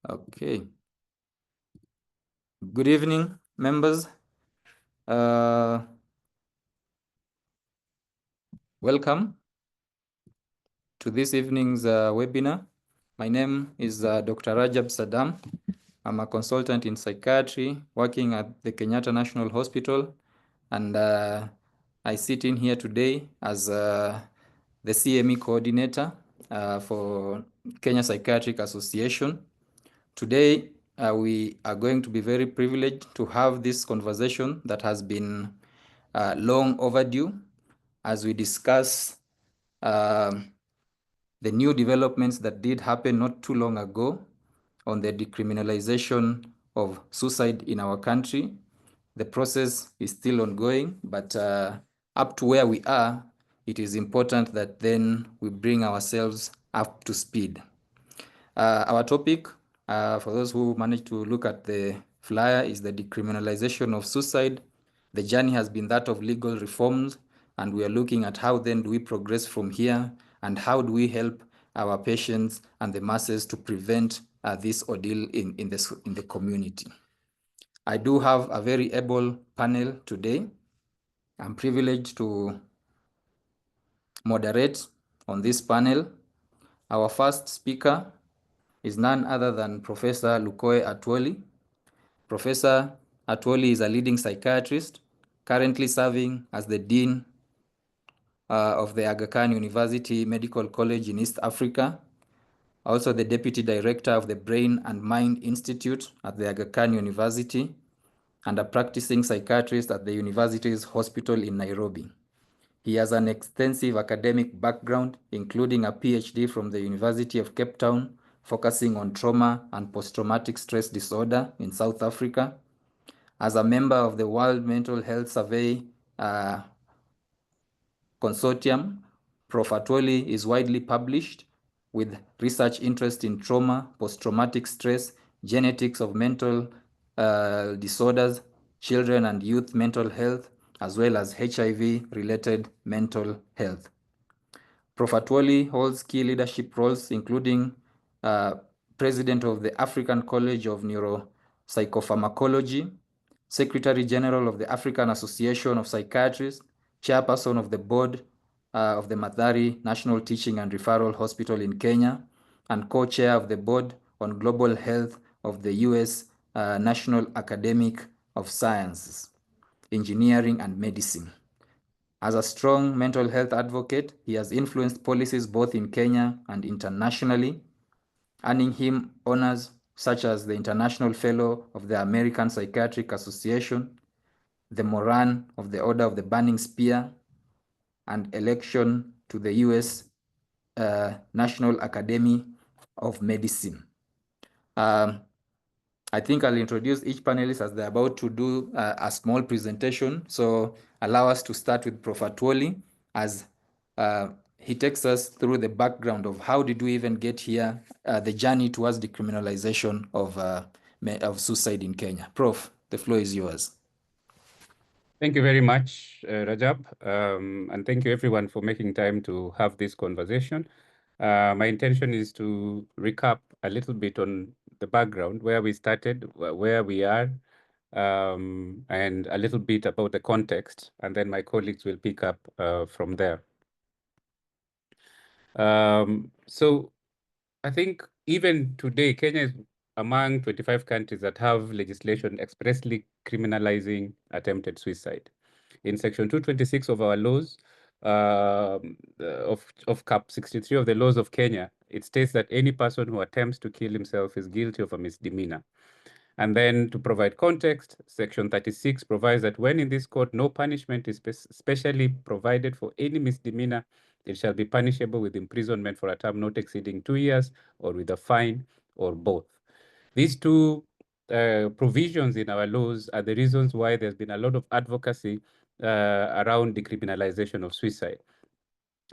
Okay. Good evening, members. Welcome to this evening's webinar. My name is Dr. Rajab Saddam. I'm a consultant in psychiatry working at the Kenyatta National Hospital, and I sit in here today as the CME coordinator for Kenya Psychiatric Association. Today, we are going to be very privileged to have this conversation that has been long overdue as we discuss the new developments that did happen not too long ago on the decriminalization of suicide in our country. The process is still ongoing, but up to where we are, it is important that then we bring ourselves up to speed. Our topic, for those who managed to look at the flyer, is the decriminalization of suicide. The journey has been that of legal reforms, and we are looking at how then do we progress from here, and how do we help our patients and the masses to prevent this ordeal in the community. I do have a very able panel today. I'm privileged to moderate on this panel. Our first speaker is none other than Professor Lukoe Atwoli. Professor Atwoli is a leading psychiatrist, currently serving as the Dean of the Aga Khan University Medical College in East Africa, also the Deputy Director of the Brain and Mind Institute at the Aga Khan University, and a practicing psychiatrist at the university's hospital in Nairobi. He has an extensive academic background, including a PhD from the University of Cape Town, focusing on trauma and post-traumatic stress disorder in South Africa. As a member of the World Mental Health Survey Consortium, Prof. Atwoli is widely published with research interest in trauma, post-traumatic stress, genetics of mental disorders, children and youth mental health, as well as HIV-related mental health. Prof. Atwoli holds key leadership roles, including President of the African College of Neuropsychopharmacology, Secretary General of the African Association of Psychiatrists, Chairperson of the Board of the Mathari National Teaching and Referral Hospital in Kenya, and co-chair of the Board on Global Health of the U.S. National Academic of Sciences, Engineering, and Medicine. As a strong mental health advocate, he has influenced policies both in Kenya and internationally, earning him honors such as the International Fellow of the American Psychiatric Association, the Moran of the Order of the Burning Spear, and election to the U.S. National Academy of Medicine. I think I'll introduce each panelist as they're about to do a small presentation. So allow us to start with Prof. Atwoli as he takes us through the background of how did we even get here, the journey towards decriminalization of suicide in Kenya. Prof, the floor is yours. Thank you very much, Rajab, and thank you everyone for making time to have this conversation. My intention is to recap a little bit on the background, where we started, where we are, and a little bit about the context, and then my colleagues will pick up from there. So I think even today, Kenya is among 25 countries that have legislation expressly criminalizing attempted suicide. In Section 226 of our laws, of Cap 63 of the laws of Kenya, it states that any person who attempts to kill himself is guilty of a misdemeanor. And then to provide context, Section 36 provides that when in this court no punishment is specially provided for any misdemeanor, it shall be punishable with imprisonment for a term not exceeding 2 years or with a fine or both. These two provisions in our laws are the reasons why there's been a lot of advocacy around decriminalization of suicide.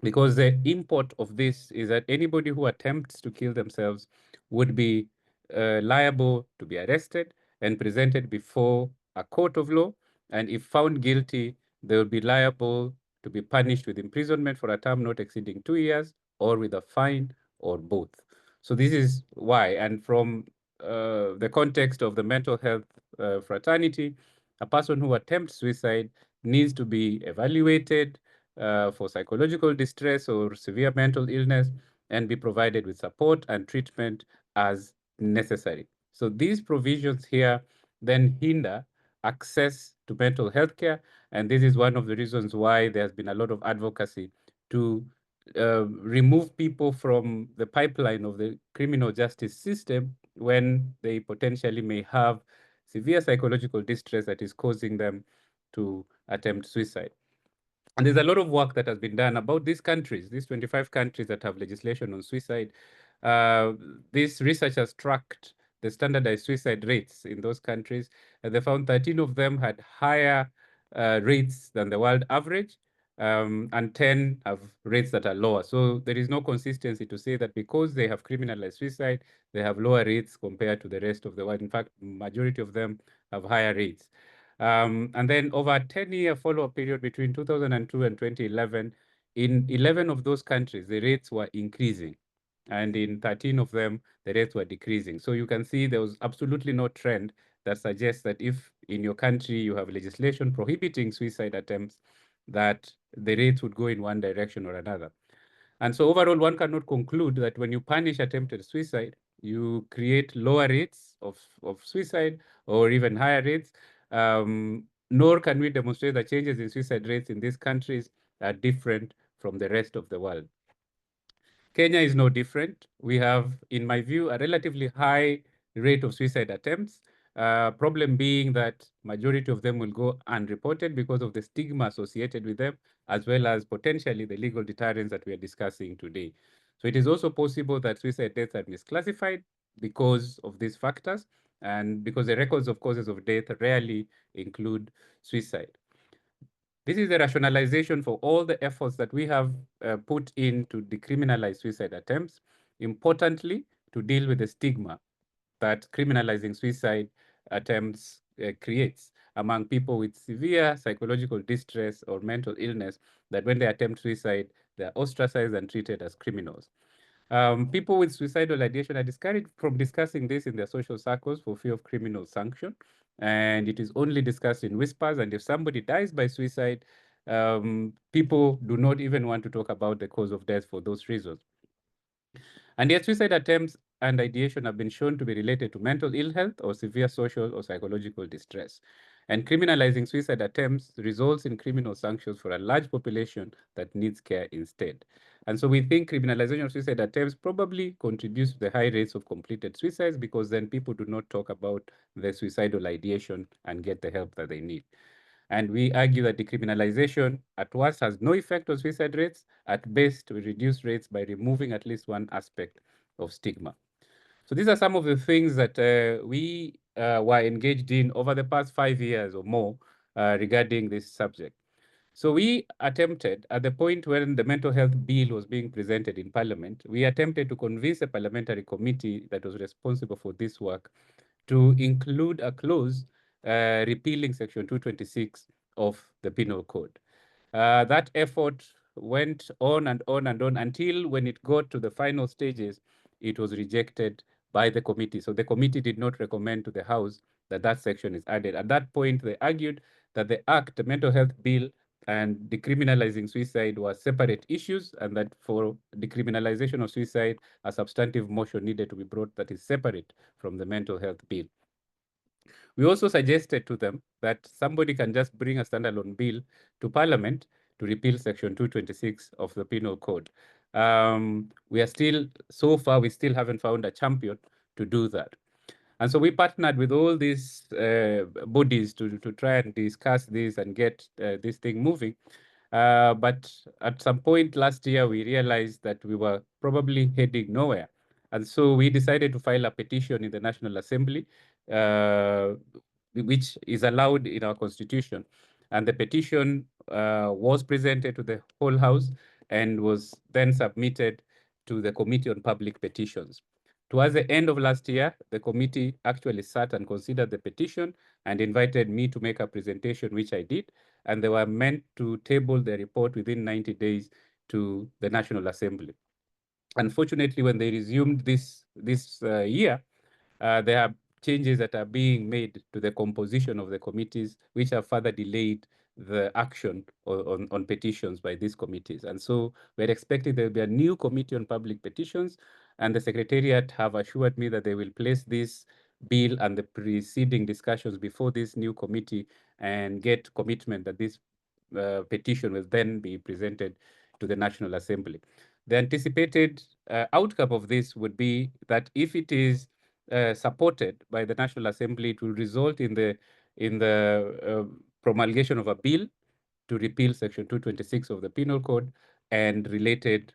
Because the import of this is that anybody who attempts to kill themselves would be liable to be arrested and presented before a court of law. And if found guilty, they will be liable to be punished with imprisonment for a term not exceeding 2 years or with a fine or both. So this is why. And from the context of the mental health fraternity, a person who attempts suicide needs to be evaluated for psychological distress or severe mental illness and be provided with support and treatment as necessary. So these provisions here then hinder access to mental health care, and this is one of the reasons why there's been a lot of advocacy to remove people from the pipeline of the criminal justice system when they potentially may have severe psychological distress that is causing them to attempt suicide. And there's a lot of work that has been done about these countries, these 25 countries that have legislation on suicide. This research has tracked the standardized suicide rates in those countries, and they found 13 of them had higher rates than the world average, and 10 have rates that are lower. So there is no consistency to say that because they have criminalized suicide, they have lower rates compared to the rest of the world. In fact, majority of them have higher rates. And then over a 10-year follow-up period between 2002 and 2011, in 11 of those countries, the rates were increasing. And in 13 of them, the rates were decreasing. So you can see there was absolutely no trend that suggests that if in your country you have legislation prohibiting suicide attempts, that the rates would go in one direction or another. And so overall, one cannot conclude that when you punish attempted suicide, you create lower rates of suicide or even higher rates, nor can we demonstrate that changes in suicide rates in these countries are different from the rest of the world. Kenya is no different. We have, in my view, a relatively high rate of suicide attempts. Problem being that majority of them will go unreported because of the stigma associated with them, as well as potentially the legal deterrence that we are discussing today. So it is also possible that suicide deaths are misclassified because of these factors, and because the records of causes of death rarely include suicide. This is the rationalization for all the efforts that we have put in to decriminalize suicide attempts. Importantly, to deal with the stigma that criminalizing suicide attempts creates among people with severe psychological distress or mental illness, that when they attempt suicide, they are ostracized and treated as criminals. People with suicidal ideation are discouraged from discussing this in their social circles for fear of criminal sanction. And it is only discussed in whispers. And if somebody dies by suicide, people do not even want to talk about the cause of death for those reasons. And yet suicide attempts and ideation have been shown to be related to mental ill health or severe social or psychological distress. And criminalizing suicide attempts results in criminal sanctions for a large population that needs care instead. And so we think criminalization of suicide attempts probably contributes to the high rates of completed suicides, because then people do not talk about the suicidal ideation and get the help that they need. And we argue that decriminalization at worst has no effect on suicide rates. At best, we reduce rates by removing at least one aspect of stigma. So these are some of the things that we were engaged in over the past 5 years or more regarding this subject. So we attempted, at the point when the mental health bill was being presented in Parliament, we attempted to convince a parliamentary committee that was responsible for this work to include a clause repealing Section 226 of the Penal Code. That effort went on and on and on until when it got to the final stages, it was rejected by the committee. So the committee did not recommend to the House that that section is added. At that point, they argued that the Act, the Mental Health Bill, and decriminalizing suicide were separate issues, and that for decriminalization of suicide, a substantive motion needed to be brought that is separate from the Mental Health Bill. We also suggested to them that somebody can just bring a standalone bill to Parliament to repeal Section 226 of the Penal Code. We are still, so far, we still haven't found a champion to do that. And so we partnered with all these bodies to try and discuss this and get this thing moving. But at some point last year, we realized that we were probably heading nowhere. And so we decided to file a petition in the National Assembly, which is allowed in our constitution. And the petition was presented to the whole House and was then submitted to the Committee on Public Petitions. Towards the end of last year, the committee actually sat and considered the petition and invited me to make a presentation, which I did. And they were meant to table the report within 90 days to the National Assembly. Unfortunately, when they resumed this year, there are changes that are being made to the composition of the committees, which have further delayed the action on petitions by these committees. And so we're expecting there will be a new committee on public petitions, and the Secretariat have assured me that they will place this bill and the preceding discussions before this new committee and get commitment that this petition will then be presented to the National Assembly. The anticipated outcome of this would be that if it is supported by the National Assembly, it will result in the promulgation of a bill to repeal Section 226 of the Penal Code and related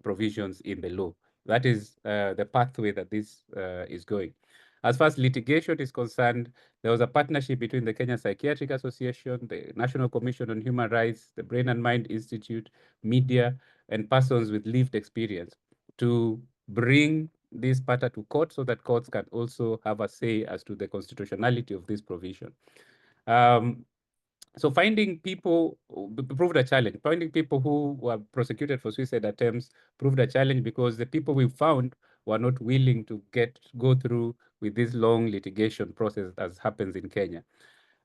provisions in the law. That is the pathway that this is going. As far as litigation is concerned, there was a partnership between the Kenya Psychiatric Association, the National Commission on Human Rights, the Brain and Mind Institute, media, and persons with lived experience to bring this matter to court so that courts can also have a say as to the constitutionality of this provision. So finding people proved a challenge. Finding people who were prosecuted for suicide attempts proved a challenge because the people we found were not willing to go through with this long litigation process as happens in Kenya.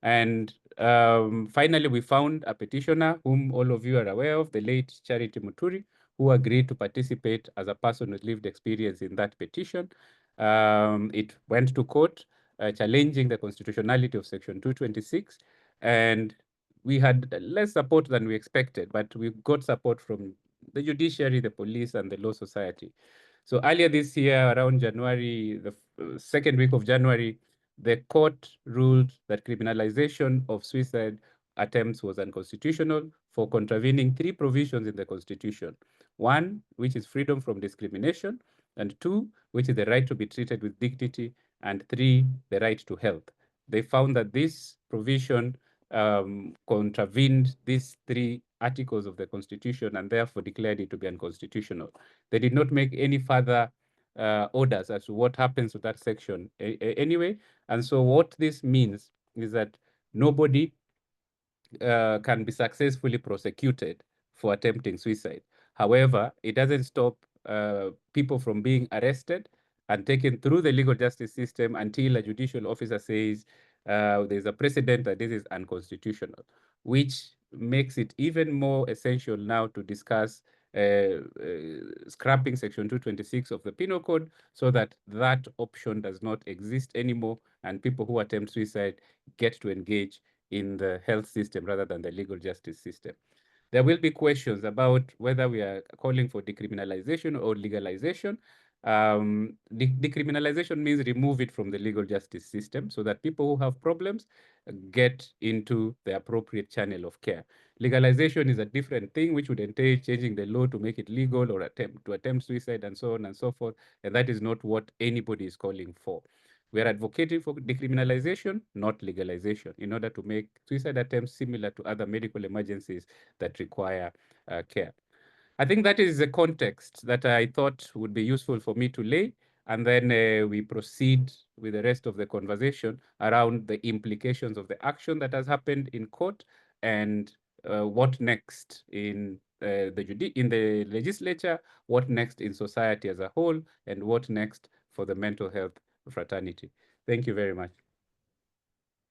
And finally, we found a petitioner whom all of you are aware of, the late Charity Muturi, who agreed to participate as a person with lived experience in that petition. It went to court, challenging the constitutionality of Section 226, and we had less support than we expected, but we got support from the judiciary, the police, and the law society. So earlier this year, around January, the second week of January, the court ruled that criminalization of suicide attempts was unconstitutional for contravening 3 provisions in the Constitution. 1, which is freedom from discrimination, and 2, which is the right to be treated with dignity, and 3, the right to health. They found that this provision contravened these 3 articles of the Constitution and therefore declared it to be unconstitutional. They did not make any further orders as to what happens to that section anyway. And so what this means is that nobody can be successfully prosecuted for attempting suicide. However, it doesn't stop people from being arrested and taken through the legal justice system until a judicial officer says there's a precedent that this is unconstitutional, which makes it even more essential now to discuss scrapping Section 226 of the Penal Code so that that option does not exist anymore and people who attempt suicide get to engage in the health system rather than the legal justice system. There will be questions about whether we are calling for decriminalization or legalization. Decriminalization means remove it from the legal justice system so that people who have problems get into the appropriate channel of care. Legalization is a different thing, which would entail changing the law to make it legal or attempt suicide and so on and so forth. And that is not what anybody is calling for. We are advocating for decriminalization, not legalization, in order to make suicide attempts similar to other medical emergencies that require care. I think that is the context that I thought would be useful for me to lay, and then we proceed with the rest of the conversation around the implications of the action that has happened in court and what next in the legislature, what next in society as a whole, and what next for the mental health fraternity. Thank you very much.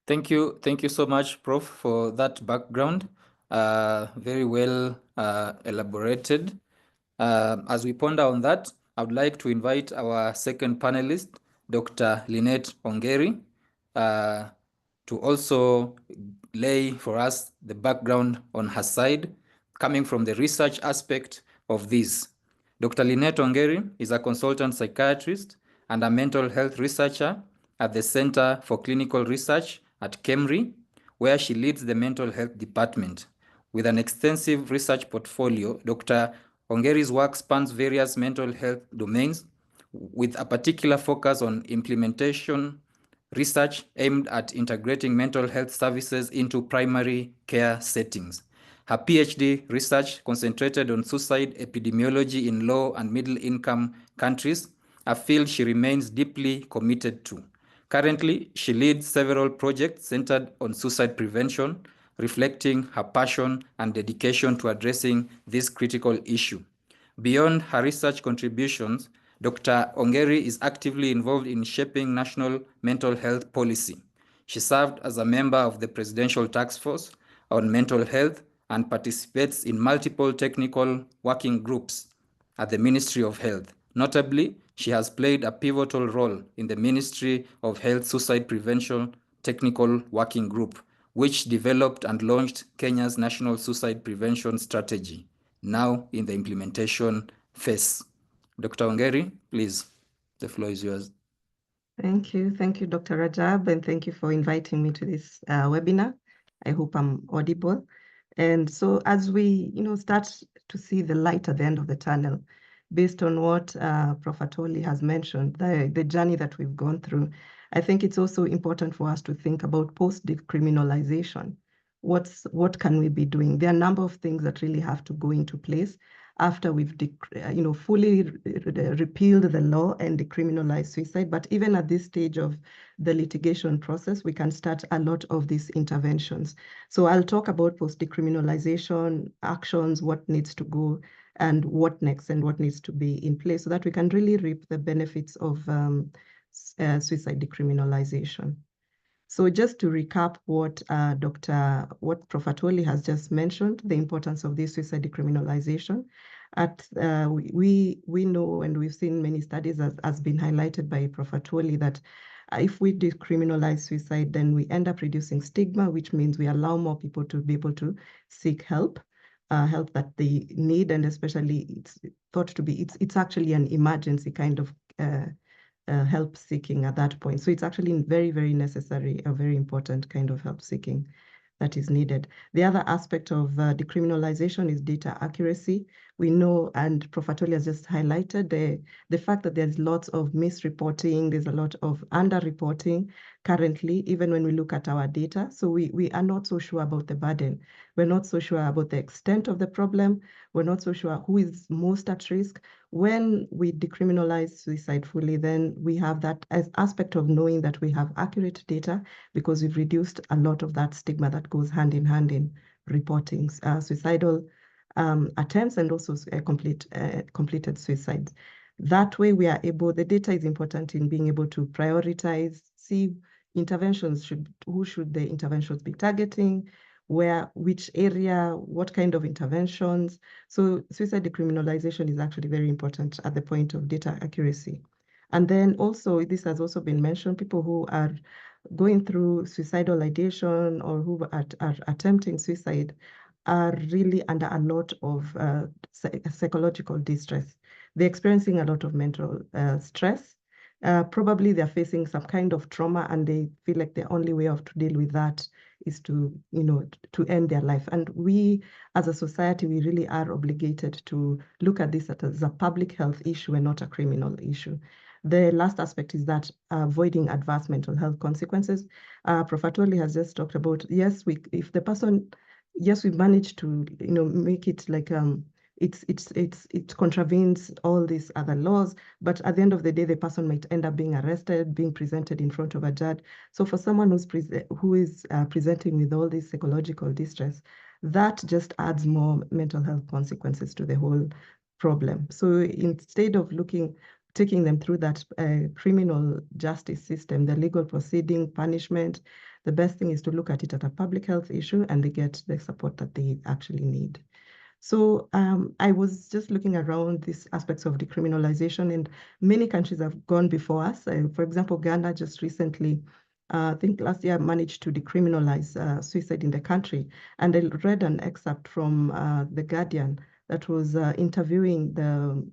Thank you so much, Prof, for that background. Very well elaborated. As we ponder on that, I would like to invite our second panelist, Dr. Lynette Ongeri, to also lay for us the background on her side, coming from the research aspect of this. Dr. Lynette Ongeri is a consultant psychiatrist and a mental health researcher at the Center for Clinical Research at KEMRI, where she leads the mental health department. With an extensive research portfolio, Dr. Ongeri's work spans various mental health domains, with a particular focus on implementation research aimed at integrating mental health services into primary care settings. Her PhD research concentrated on suicide epidemiology in low and middle-income countries, a field she remains deeply committed to. Currently, she leads several projects centered on suicide prevention, reflecting her passion and dedication to addressing this critical issue. Beyond her research contributions, Dr. Ongeri is actively involved in shaping national mental health policy. She served as a member of the Presidential Task Force on Mental Health and participates in multiple technical working groups at the Ministry of Health. Notably, she has played a pivotal role in the Ministry of Health Suicide Prevention Technical Working Group, which developed and launched Kenya's National Suicide Prevention Strategy, now in the implementation phase. Dr. Ongeri, please, the floor is yours. Thank you, Dr. Rajab, and thank you for inviting me to this webinar. I hope I'm audible. And so as we, start to see the light at the end of the tunnel, based on what Prof. Atoli has mentioned, the journey that we've gone through, I think it's also important for us to think about post-decriminalization. What can we be doing? There are a number of things that really have to go into place after we've fully repealed the law and decriminalized suicide. But even at this stage of the litigation process, we can start a lot of these interventions. So I'll talk about post-decriminalization actions, what needs to go, and what next, and what needs to be in place so that we can really reap the benefits of suicide decriminalization. So just to recap what Prof. Atoli has just mentioned, the importance of this suicide decriminalization. We know, and we've seen many studies as been highlighted by Prof. Atoli, that if we decriminalize suicide, then we end up reducing stigma, which means we allow more people to be able to seek help that they need, and especially it's thought to be, it's actually an emergency kind of help seeking at that point. So it's actually very, very necessary, a very important kind of help seeking that is needed. The other aspect of decriminalization is data accuracy. We know, and Prof. Atoli has just highlighted the fact that there's lots of misreporting, there's a lot of underreporting currently, even when we look at our data. So we are not so sure about the burden. We're not so sure about the extent of the problem. We're not so sure who is most at risk. When we decriminalize suicide fully, then we have that as aspect of knowing that we have accurate data, because we've reduced a lot of that stigma that goes hand in hand in reporting suicidal attempts and also completed suicides. That way we are able, the data is important in being able to prioritize, see interventions, who should the interventions be targeting, where, which area, what kind of interventions. So suicide decriminalization is actually very important at the point of data accuracy. And then also, this has also been mentioned, people who are going through suicidal ideation or who are attempting suicide are really under a lot of psychological distress. They're experiencing a lot of mental stress. Probably they're facing some kind of trauma, and they feel like the only way to deal with that is to end their life. And we, as a society, we really are obligated to look at this as a public health issue and not a criminal issue. The last aspect is that avoiding adverse mental health consequences. Prof. Atoli has just talked about, yes, if the person, yes, we managed to make it like it contravenes all these other laws, but at the end of the day, the person might end up being arrested, being presented in front of a judge. So for someone who is presenting with all this psychological distress, that just adds more mental health consequences to the whole problem. So instead of taking them through that criminal justice system, the legal proceeding, punishment, the best thing is to look at it at a public health issue, and they get the support that they actually need. So I was just looking around these aspects of decriminalization, and many countries have gone before us. For example, Ghana just recently, I think last year, managed to decriminalize suicide in the country. And I read an excerpt from The Guardian that was interviewing the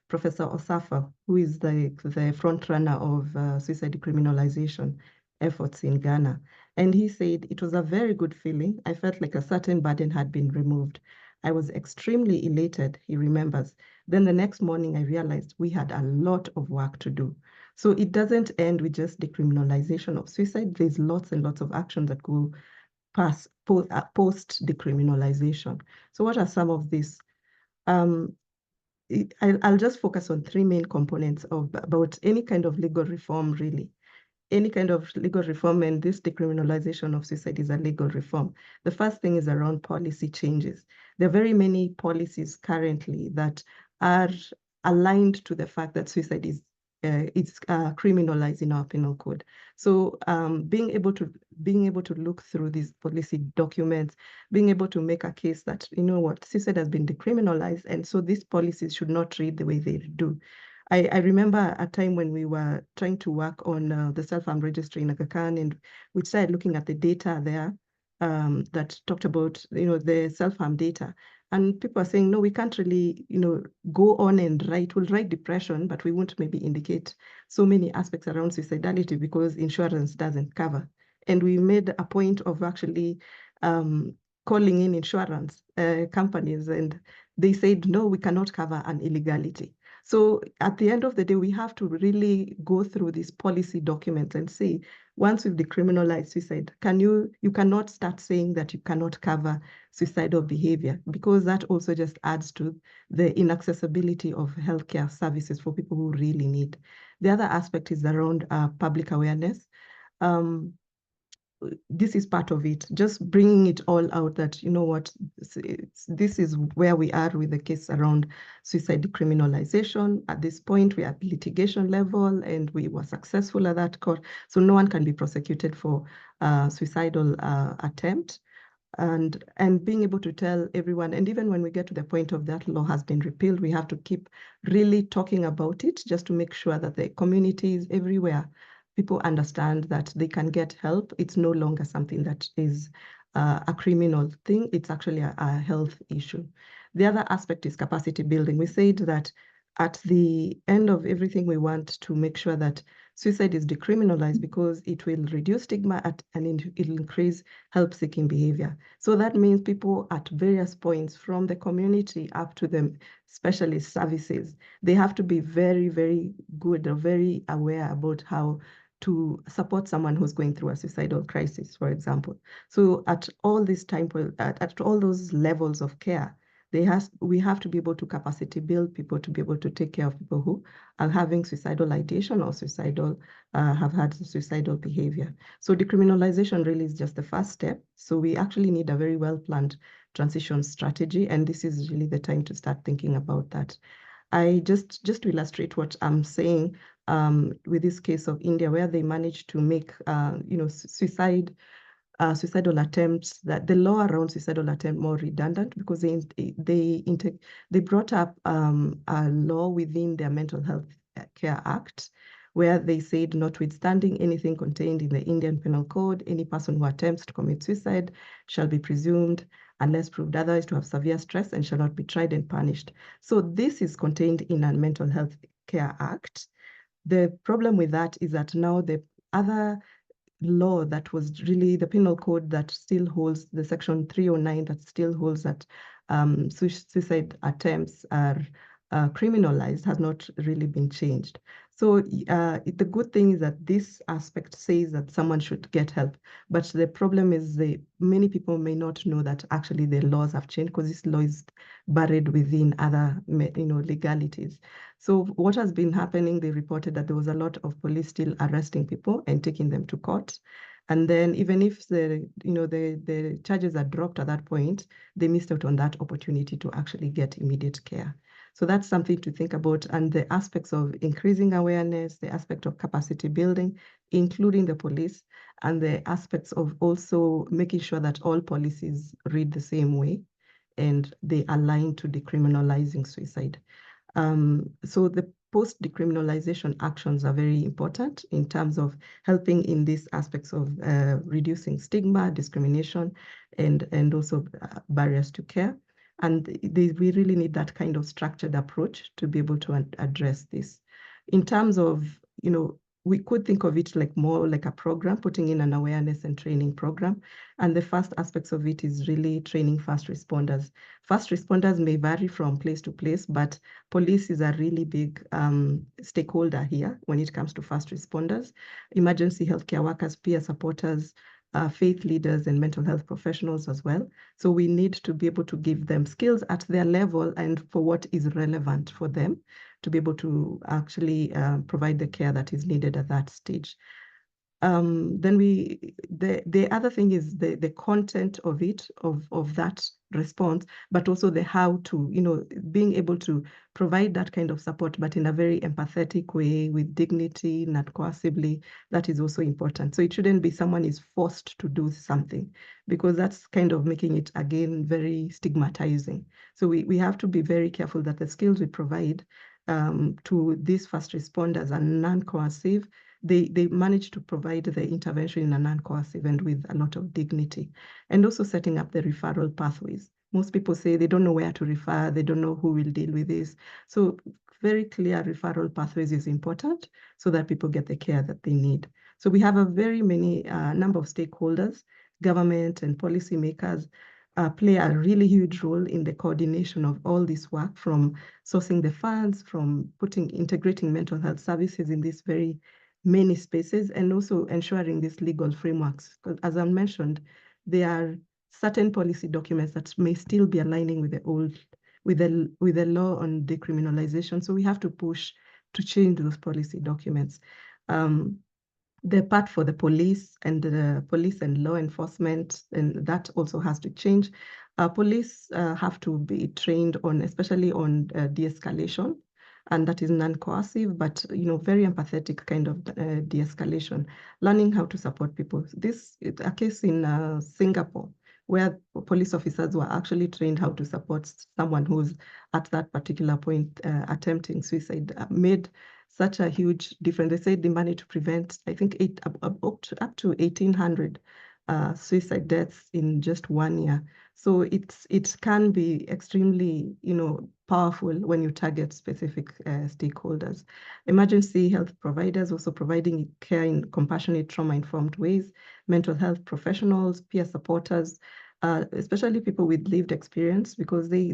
Professor Osafa, who is the front runner of suicide decriminalization efforts in Ghana. And he said, it was a very good feeling. I felt like a certain burden had been removed. I was extremely elated, he remembers. Then the next morning, I realized we had a lot of work to do. So it doesn't end with just decriminalization of suicide. There's lots and lots of actions that go past post-decriminalization. So what are some of these? I'll just focus on three main components about any kind of legal reform, really. Any kind of legal reform, and this decriminalization of suicide is a legal reform. The first thing is around policy changes. There are very many policies currently that are aligned to the fact that suicide is criminalized in our penal code. So being able to look through these policy documents, being able to make a case that, you know what, suicide has been decriminalized, and so these policies should not read the way they do. I remember a time when we were trying to work on the self-harm registry in Aga Khan, and we started looking at the data there that talked about, you know, the self-harm data. And people are saying, no, we can't really, you know, go on and write. We'll write depression, but we won't maybe indicate so many aspects around suicidality because insurance doesn't cover. And we made a point of actually calling in insurance companies, and they said, no, we cannot cover an illegality. So at the end of the day, we have to really go through these policy documents and see, once we've decriminalized suicide, you cannot start saying that you cannot cover suicidal behavior, because that also just adds to the inaccessibility of healthcare services for people who really need. The other aspect is around public awareness. This is part of it, just bringing it all out that, you know what, this is where we are with the case around suicide decriminalization. At this point, we are at litigation level and we were successful at that court. So no one can be prosecuted for suicidal attempt. And being able to tell everyone, and even when we get to the point of that law has been repealed, we have to keep really talking about it just to make sure that the communities everywhere, people understand that they can get help. It's no longer something that is a criminal thing. It's actually a health issue. The other aspect is capacity building. We said that at the end of everything, we want to make sure that suicide is decriminalized because it will reduce stigma and it'll increase help-seeking behavior. So that means people at various points, from the community up to the specialist services, they have to be very, very good or very aware about how to support someone who's going through a suicidal crisis, for example. So at all this time, at all those levels of care, we have to be able to capacity build people to be able to take care of people who are having suicidal ideation or have had suicidal behavior. So decriminalization really is just the first step. So we actually need a very well-planned transition strategy, and this is really the time to start thinking about that. I just to illustrate what I'm saying, with this case of India, where they managed to make suicidal attempts, that the law around suicidal attempt more redundant, because they brought up a law within their Mental Health Care Act, where they said, notwithstanding anything contained in the Indian Penal Code, any person who attempts to commit suicide shall be presumed, unless proved otherwise, to have severe stress and shall not be tried and punished. So this is contained in a Mental Health Care Act. The problem with that is that now the other law that was really the penal code that still holds, the section 309 that still holds that suicide attempts are criminalized, has not really been changed. So the good thing is that this aspect says that someone should get help, but the problem is many people may not know that actually the laws have changed, because this law is buried within other legalities. So what has been happening, they reported that there was a lot of police still arresting people and taking them to court. And then even if the charges are dropped at that point, they missed out on that opportunity to actually get immediate care. So that's something to think about. And the aspects of increasing awareness, the aspect of capacity building, including the police, and the aspects of also making sure that all policies read the same way and they align to decriminalizing suicide. So the post-decriminalization actions are very important in terms of helping in these aspects of reducing stigma, discrimination, and also barriers to care. And we really need that kind of structured approach to be able to address this. In terms of, we could think of it like more like a program, putting in an awareness and training program. And the first aspects of it is really training first responders. First responders may vary from place to place, but police is a really big stakeholder here when it comes to first responders, emergency healthcare workers, peer supporters, faith leaders, and mental health professionals as well. So we need to be able to give them skills at their level and for what is relevant for them to be able to actually provide the care that is needed at that stage. Then the other thing is the content of it, of that response, but also the how to, being able to provide that kind of support, but in a very empathetic way, with dignity, not coercively. That is also important. So it shouldn't be someone is forced to do something, because that's kind of making it, again, very stigmatizing. So we have to be very careful that the skills we provide to these first responders are non-coercive. They manage to provide the intervention in a non-coercive and with a lot of dignity. And also setting up the referral pathways. Most people say they don't know where to refer, they don't know who will deal with this. So very clear referral pathways is important so that people get the care that they need. So we have a very many number of stakeholders, government and policymakers, play a really huge role in the coordination of all this work, from sourcing the funds, from integrating mental health services in these very many spaces, and also ensuring these legal frameworks. Because as I mentioned, there are certain policy documents that may still be aligning with the old, with the law on decriminalization. So we have to push to change those policy documents. The part for the police and law enforcement, and that also has to change. Police have to be trained on, especially on de-escalation, and that is non-coercive, but very empathetic kind of de-escalation, learning how to support people. This is a case in Singapore, where police officers were actually trained how to support someone who's at that particular point attempting suicide, made such a huge difference. They said the money to prevent, I think, up to 1,800 suicide deaths in just 1 year. So it can be extremely, powerful when you target specific stakeholders. Emergency health providers also providing care in compassionate, trauma-informed ways, mental health professionals, peer supporters, especially people with lived experience, because they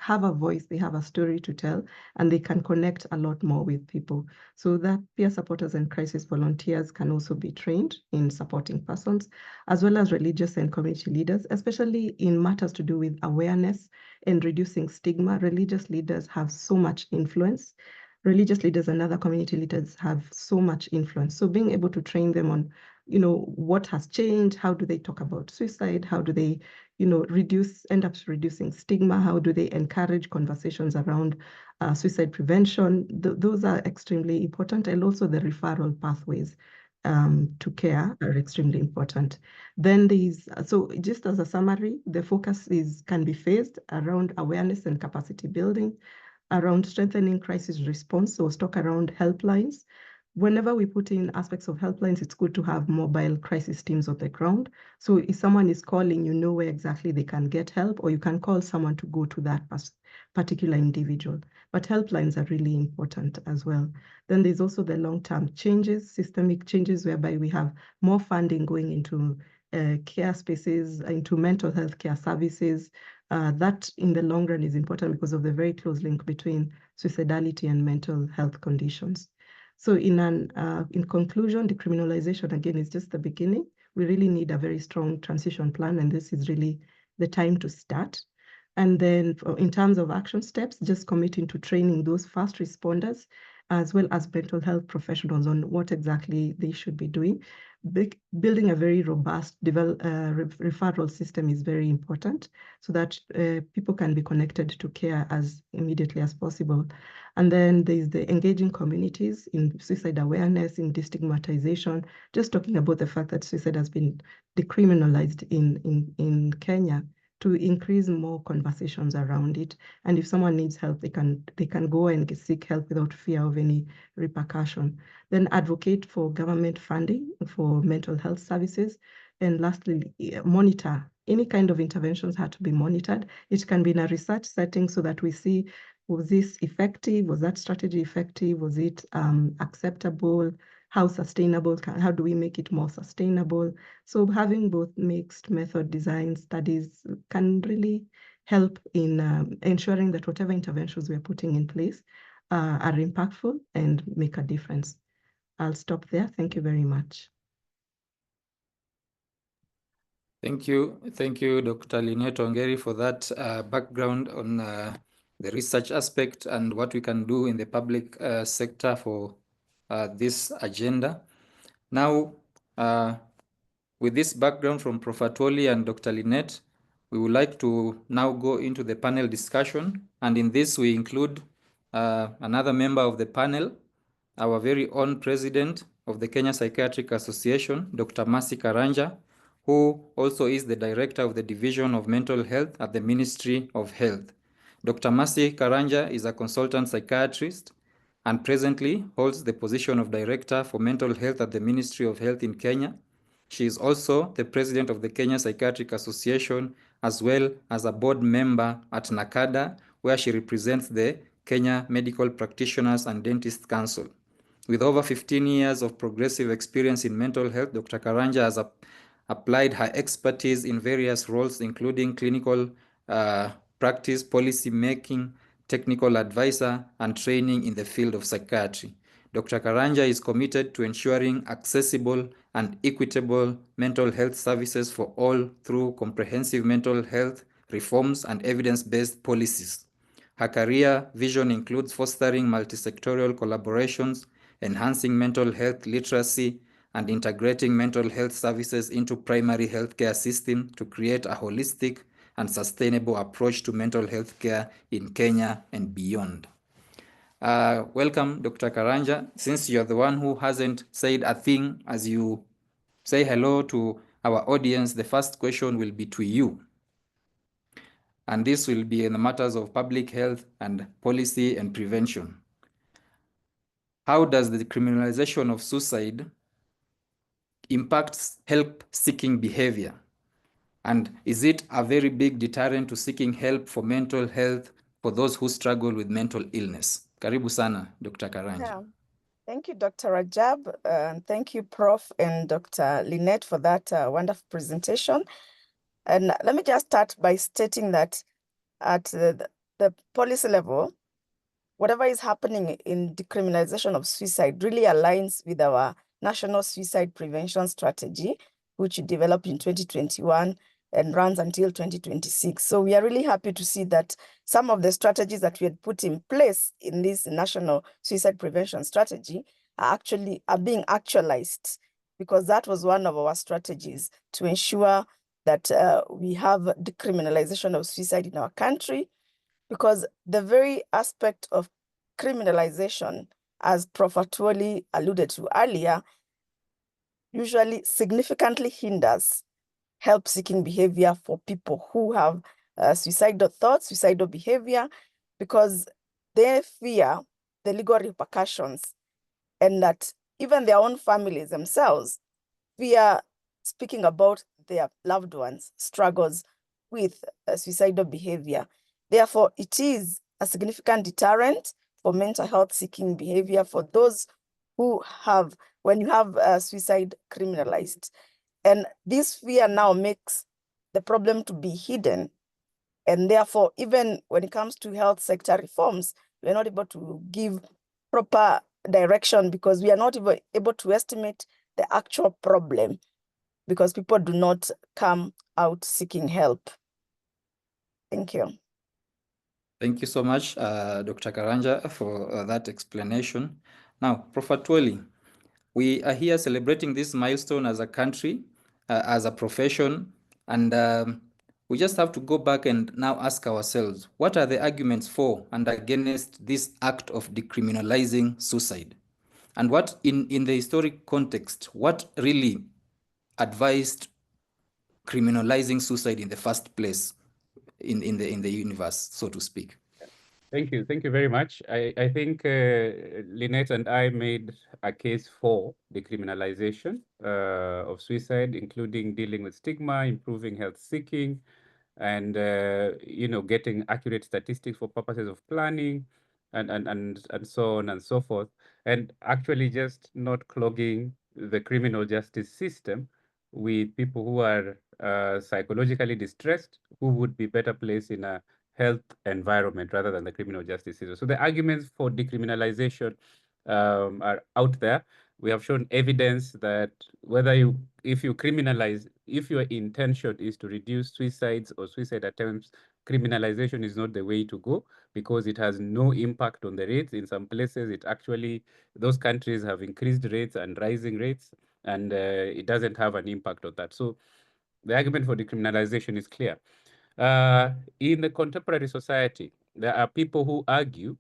have a voice, they have a story to tell, and they can connect a lot more with people. So that peer supporters and crisis volunteers can also be trained in supporting persons, as well as religious and community leaders, especially in matters to do with awareness and reducing stigma. Religious leaders have so much influence. Religious leaders and other community leaders have so much influence. So being able to train them on what has changed, how do they talk about suicide, how do they, end up reducing stigma, how do they encourage conversations around suicide prevention. Those are extremely important, and also the referral pathways to care are extremely important. Then so just as a summary, the focus can be phased around awareness and capacity building, around strengthening crisis response, so stock around helplines. Whenever we put in aspects of helplines, it's good to have mobile crisis teams on the ground. So if someone is calling, you know where exactly they can get help, or you can call someone to go to that particular individual. But helplines are really important as well. Then there's also the long-term changes, systemic changes, whereby we have more funding going into care spaces, into mental health care services. That in the long run is important because of the very close link between suicidality and mental health conditions. So in conclusion, decriminalization, again, is just the beginning. We really need a very strong transition plan, and this is really the time to start. And then in terms of action steps, just committing to training those first responders, as well as mental health professionals on what exactly they should be doing. Building a very robust referral system is very important, so that people can be connected to care as immediately as possible. And then there's the engaging communities in suicide awareness, in destigmatization, just talking about the fact that suicide has been decriminalized in Kenya, to increase more conversations around it. And if someone needs help, they can go and seek help without fear of any repercussion. Then advocate for government funding for mental health services. And lastly, monitor. Any kind of interventions have to be monitored. It can be in a research setting so that we see, was this effective? Was that strategy effective? Was it acceptable? How sustainable? How do we make it more sustainable? So having both mixed method design studies can really help in ensuring that whatever interventions we're putting in place are impactful and make a difference. I'll stop there. Thank you very much. Thank you, Dr. Lynette Ongeri, for that background on the research aspect and what we can do in the public sector for this agenda. Now, with this background from Prof. Atwoli and Dr. Lynette, We would like to now go into the panel discussion, and in this we include another member of the panel, our very own president of the Kenya Psychiatric Association, Dr. Mercy Karanja, who also is the director of the Division of Mental Health at the Ministry of Health. Dr. Mercy Karanja is a consultant psychiatrist and presently holds the position of Director for Mental Health at the Ministry of Health in Kenya. She is also the president of the Kenya Psychiatric Association, as well as a board member at NACADA, where she represents the Kenya Medical Practitioners and Dentists Council. With over 15 years of progressive experience in mental health, Dr. Karanja has applied her expertise in various roles, including clinical practice, policy making, technical advisor, and training in the field of psychiatry. Dr. Karanja is committed to ensuring accessible and equitable mental health services for all through comprehensive mental health reforms and evidence-based policies. Her career vision includes fostering multisectorial collaborations, enhancing mental health literacy, and integrating mental health services into primary healthcare system to create a holistic and sustainable approach to mental health care in Kenya and beyond. Welcome, Dr. Karanja. Since you're the one who hasn't said a thing as you say hello to our audience, the first question will be to you. And this will be in the matters of public health and policy and prevention. How does the decriminalization of suicide impact help-seeking behavior? And is it a very big deterrent to seeking help for mental health for those who struggle with mental illness? Karibu sana, Dr. Karanja. Yeah. Thank you, Dr. Rajab. And thank you, Prof. and Dr. Lynette for that wonderful presentation. And let me just start by stating that at the policy level, whatever is happening in decriminalization of suicide really aligns with our National Suicide Prevention Strategy, which we developed in 2021 and runs until 2026. So we are really happy to see that some of the strategies that we had put in place in this National Suicide Prevention Strategy are being actualized, because that was one of our strategies to ensure that we have decriminalization of suicide in our country, because the very aspect of criminalization, as Prof. Atwoli alluded to earlier, usually significantly hinders help-seeking behavior for people who have suicidal thoughts, suicidal behavior, because they fear the legal repercussions, and that even their own families themselves fear speaking about their loved ones' struggles with suicidal behavior. Therefore, it is a significant deterrent for mental health seeking behavior for those who have, when you have suicide criminalized. And this fear now makes the problem to be hidden. And therefore, even when it comes to health sector reforms, we're not able to give proper direction, because we are not even able to estimate the actual problem, because people do not come out seeking help. Thank you. Thank you so much, Dr. Karanja, for that explanation. Now, Prof. Atwoli, we are here celebrating this milestone as a country, as a profession, and we just have to go back and now ask ourselves, what are the arguments for and against this act of decriminalizing suicide? And what, in the historic context, what really advised criminalizing suicide in the first place in the universe, so to speak? Thank you very much. I think Lynette and I made a case for decriminalization of suicide, including dealing with stigma, improving health seeking, and getting accurate statistics for purposes of planning, and so on and so forth, and actually just not clogging the criminal justice system with people who are psychologically distressed, who would be better placed in a health environment rather than the criminal justice system. So the arguments for decriminalization are out there. We have shown evidence that if you criminalize, if your intention is to reduce suicides or suicide attempts, criminalization is not the way to go, because it has no impact on the rates. In some places, those countries have increased rates and rising rates, and it doesn't have an impact on that. So the argument for decriminalization is clear. In the contemporary society, there are people who argue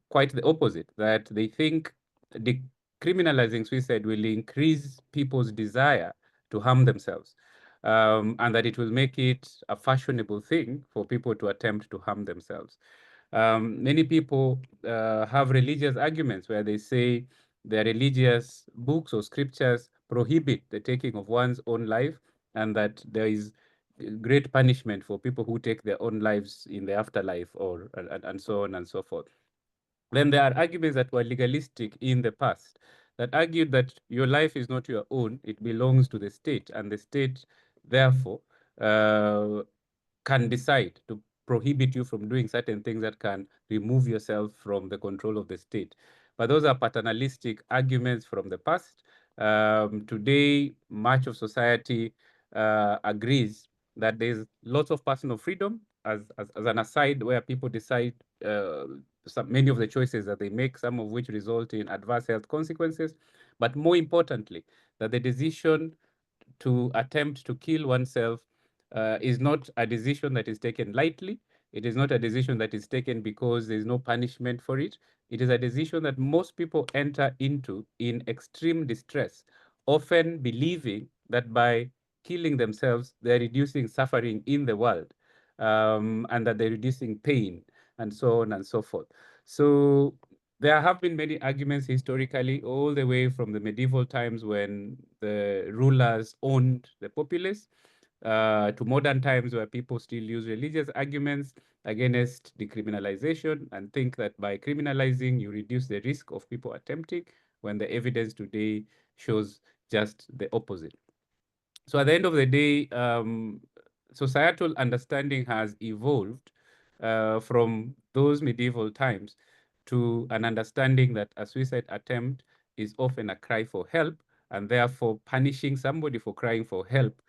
quite the opposite, that they think decriminalizing suicide will increase people's desire to harm themselves, and that it will make it a fashionable thing for people to attempt to harm themselves. Many people have religious arguments where they say their religious books or scriptures prohibit the taking of one's own life, and that there is great punishment for people who take their own lives in the afterlife, or and so on and so forth. Then there are arguments that were legalistic in the past, that argued that your life is not your own, it belongs to the state, and the state, therefore, can decide to prohibit you from doing certain things that can remove yourself from the control of the state. But those are paternalistic arguments from the past. Today, much of society agrees that there's lots of personal freedom as an aside, where people decide many of the choices that they make, some of which result in adverse health consequences. But more importantly, that the decision to attempt to kill oneself is not a decision that is taken lightly. It is not a decision that is taken because there is no punishment for it. It is a decision that most people enter into in extreme distress, often believing that by killing themselves, they're reducing suffering in the world, and that they're reducing pain, and so on and so forth. So there have been many arguments historically, all the way from the medieval times when the rulers owned the populace, to modern times where people still use religious arguments against decriminalization and think that by criminalizing, you reduce the risk of people attempting, when the evidence today shows just the opposite. So at the end of the day, societal understanding has evolved from those medieval times to an understanding that a suicide attempt is often a cry for help, and therefore punishing somebody for crying for help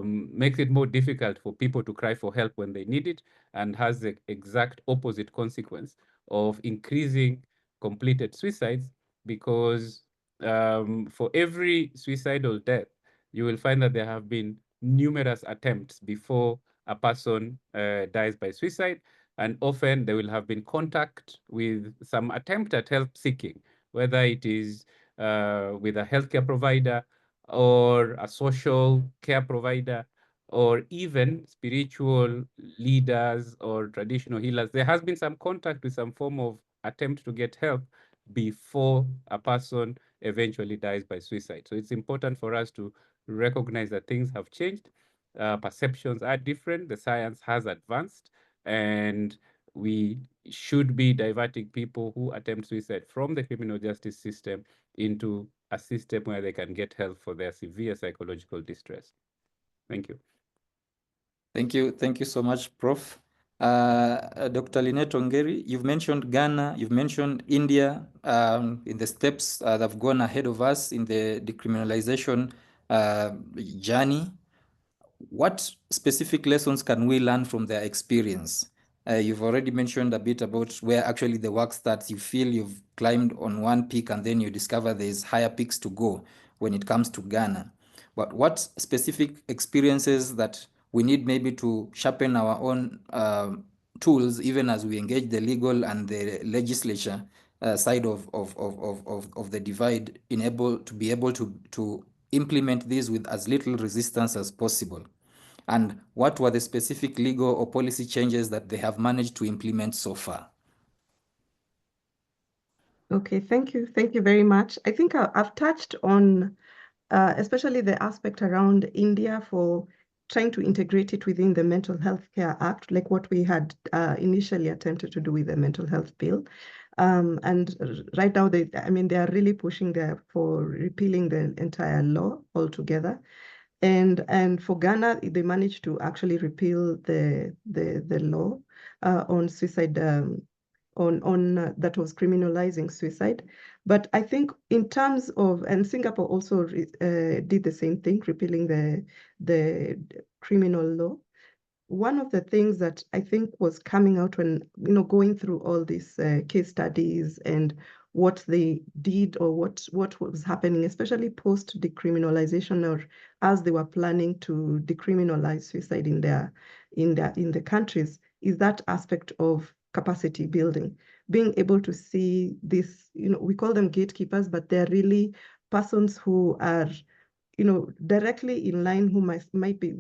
makes it more difficult for people to cry for help when they need it, and has the exact opposite consequence of increasing completed suicides, because for every suicidal death, you will find that there have been numerous attempts before a person dies by suicide, and often there will have been contact with some attempt at help seeking, whether it is with a healthcare provider or a social care provider, or even spiritual leaders or traditional healers. There has been some contact with some form of attempt to get help before a person eventually dies by suicide. So it's important for us to recognize that things have changed, perceptions are different, the science has advanced, and we should be diverting people who attempt suicide from the criminal justice system into a system where they can get help for their severe psychological distress. Thank you. Thank you so much, Prof. Dr. Lynette Ongeri, you've mentioned Ghana, you've mentioned India in the steps that have gone ahead of us in the decriminalization journey. What specific lessons can we learn from their experience? You've already mentioned a bit about where actually the work starts. You feel you've climbed on one peak and then you discover there's higher peaks to go when it comes to Ghana. But what specific experiences that we need maybe to sharpen our own tools, even as we engage the legal and the legislature side of the divide, to be able to implement these with as little resistance as possible? And what were the specific legal or policy changes that they have managed to implement so far? Okay, thank you. Thank you very much. I think I've touched on especially the aspect around India for trying to integrate it within the Mental Health Care Act, like what we had initially attempted to do with the Mental Health Bill. And right now, they are really pushing there for repealing the entire law altogether. And for Ghana, they managed to actually repeal the law on suicide, that was criminalizing suicide. But I think in terms of, and Singapore also did the same thing, repealing the criminal law. One of the things that I think was coming out when, going through all these case studies and what they did or what was happening, especially post decriminalization, or as they were planning to decriminalize suicide in the countries, is that aspect of capacity building, being able to see this, we call them gatekeepers, but they're really persons who are, directly in line, who might be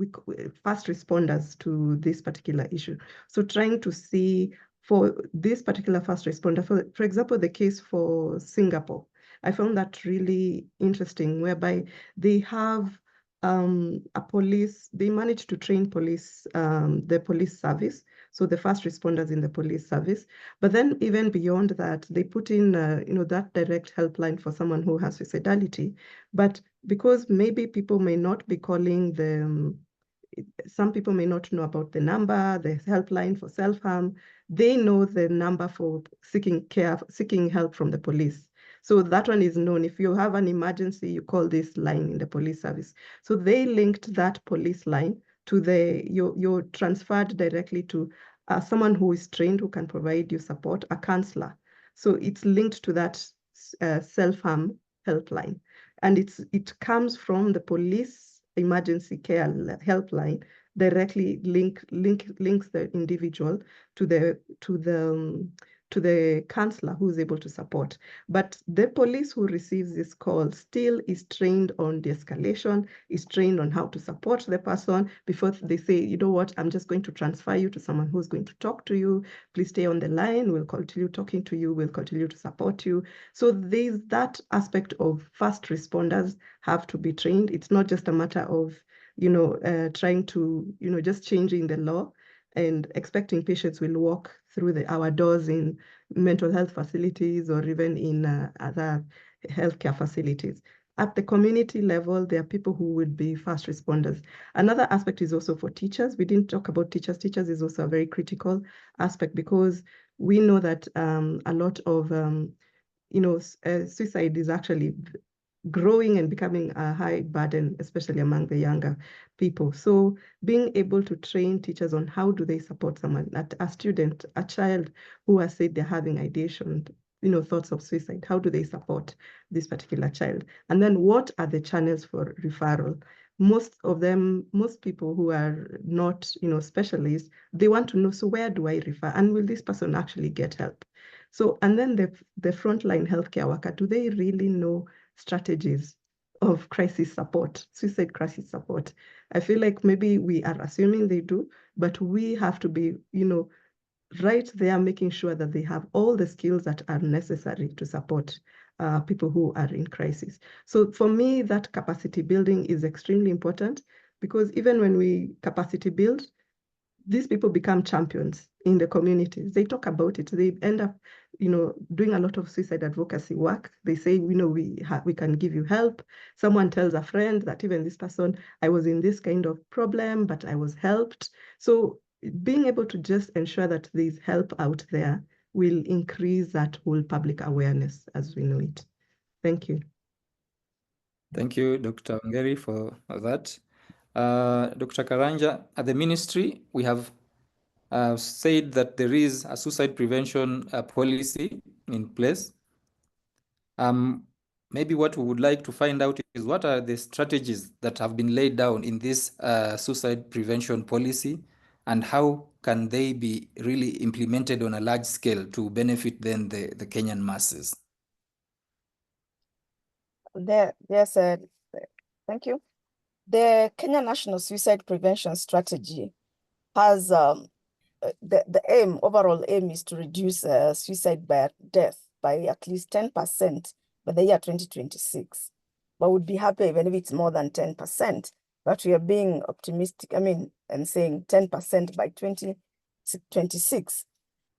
fast responders to this particular issue. So trying to see for this particular fast responder, for example, the case for Singapore, I found that really interesting, whereby they have a police, they managed to train police, the police service, so the first responders in the police service. But then even beyond that, they put in, that direct helpline for someone who has suicidality. But because maybe people may not be calling them, some people may not know about the number, the helpline for self-harm. They know the number for seeking help from the police. So that one is known. If you have an emergency, you call this line in the police service. So they linked that police line to you're transferred directly to someone who is trained, who can provide you support, a counselor. So it's linked to that self-harm helpline. And it comes from the police emergency care helpline, directly links the individual to the counselor who is able to support. But the police who receives this call still is trained on de-escalation, is trained on how to support the person before they say, you know what, I'm just going to transfer you to someone who's going to talk to you. Please stay on the line. We'll continue talking to you. We'll continue to support you. So there's that aspect of fast responders have to be trained. It's not just a matter of, trying to, just changing the law and expecting patients will walk through our doors in mental health facilities or even in other healthcare facilities. At the community level, there are people who would be fast responders. Another aspect is also for teachers. We didn't talk about teachers. Teachers is also a very critical aspect, because we know that a lot of, suicide is actually growing and becoming a high burden, especially among the younger people. So being able to train teachers on how do they support someone, a student, a child who has said they're having ideation, thoughts of suicide, how do they support this particular child? And then what are the channels for referral? Most people who are not, specialists, they want to know, so where do I refer? And will this person actually get help? So, and then the frontline healthcare worker, do they really know strategies of crisis support, suicide crisis support? I feel like maybe we are assuming they do, but we have to be, right there, making sure that they have all the skills that are necessary to support people who are in crisis. So for me, that capacity building is extremely important, because even when we capacity build, these people become champions in the communities. They talk about it. They end up, doing a lot of suicide advocacy work. They say, we can give you help. Someone tells a friend that even this person, I was in this kind of problem, but I was helped. So being able to just ensure that there's help out there will increase that whole public awareness as we know it. Thank you. Thank you, Dr. Ngeri, for that. Dr. Karanja, at the ministry, we have said that there is a suicide prevention policy in place. Maybe what we would like to find out is, what are the strategies that have been laid down in this suicide prevention policy, and how can they be really implemented on a large scale to benefit then the Kenyan masses? Yes, thank you. The Kenya National Suicide Prevention Strategy has the overall aim is to reduce suicide by death by at least 10% by the year 2026. But would be happy even if it's more than 10%. But we are being optimistic, and saying 10% by 2026.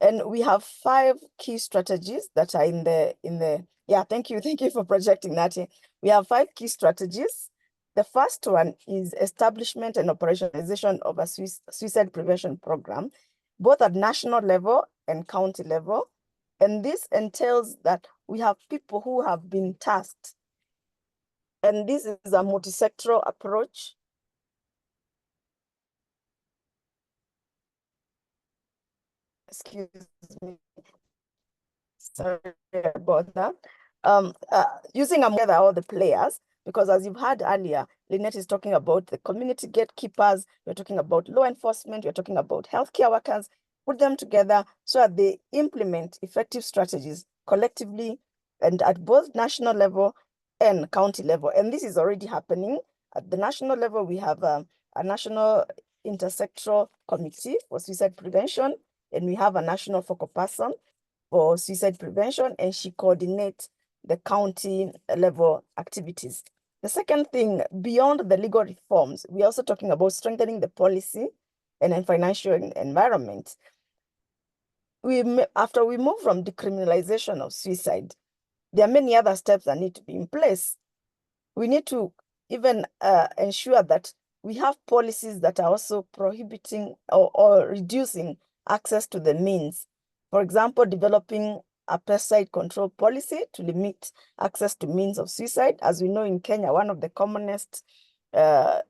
And we have 5 key strategies that are in the thank you for projecting that. We have 5 key strategies. The first one is establishment and operationalization of a suicide prevention program, both at national level and county level. And this entails that we have people who have been tasked. And this is a multi-sectoral approach. Excuse me. Sorry about that. Using together all the players, because as you've heard earlier, Lynette is talking about the community gatekeepers, we're talking about law enforcement, we're talking about healthcare workers, put them together so that they implement effective strategies collectively and at both national level and county level. And this is already happening. At the national level, we have a national intersectoral committee for suicide prevention, and we have a national focal person for suicide prevention, and she coordinates the county level activities. The second thing, beyond the legal reforms, we're also talking about strengthening the policy and then financial environment. After we move from decriminalization of suicide, there are many other steps that need to be in place. We need to even ensure that we have policies that are also prohibiting or reducing access to the means. For example, developing a pesticide control policy to limit access to means of suicide. As we know in Kenya, one of the commonest death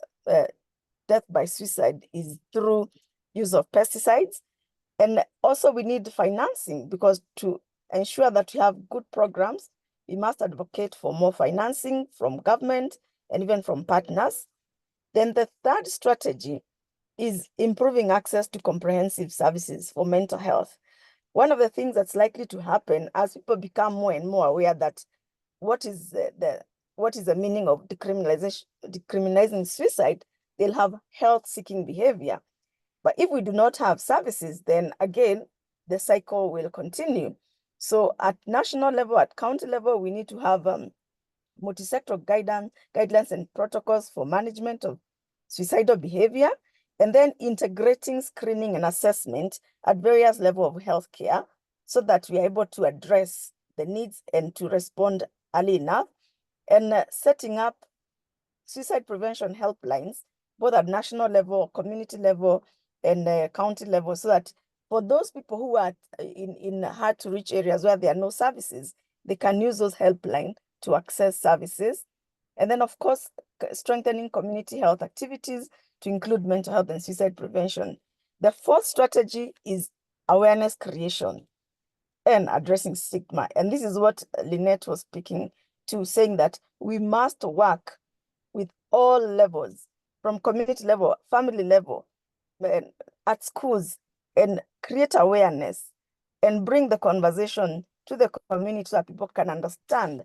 by suicide is through use of pesticides. And also we need financing, because to ensure that we have good programs, we must advocate for more financing from government and even from partners. Then the third strategy is improving access to comprehensive services for mental health. One of the things that's likely to happen as people become more and more aware that what is the meaning of decriminalizing suicide, they'll have health-seeking behavior. But if we do not have services, then again, the cycle will continue. So at national level, at county level, we need to have multi-sector guidelines and protocols for management of suicidal behavior, and then integrating screening and assessment at various levels of healthcare so that we are able to address the needs and to respond early enough, and setting up suicide prevention helplines, both at national level, community level, and county level, so that for those people who are in hard to reach areas where there are no services, they can use those helplines to access services. And then, of course, strengthening community health activities to include mental health and suicide prevention. The fourth strategy is awareness creation and addressing stigma. And this is what Lynette was speaking to, saying that we must work with all levels, from community level, family level, at schools, and create awareness and bring the conversation to the community so that people can understand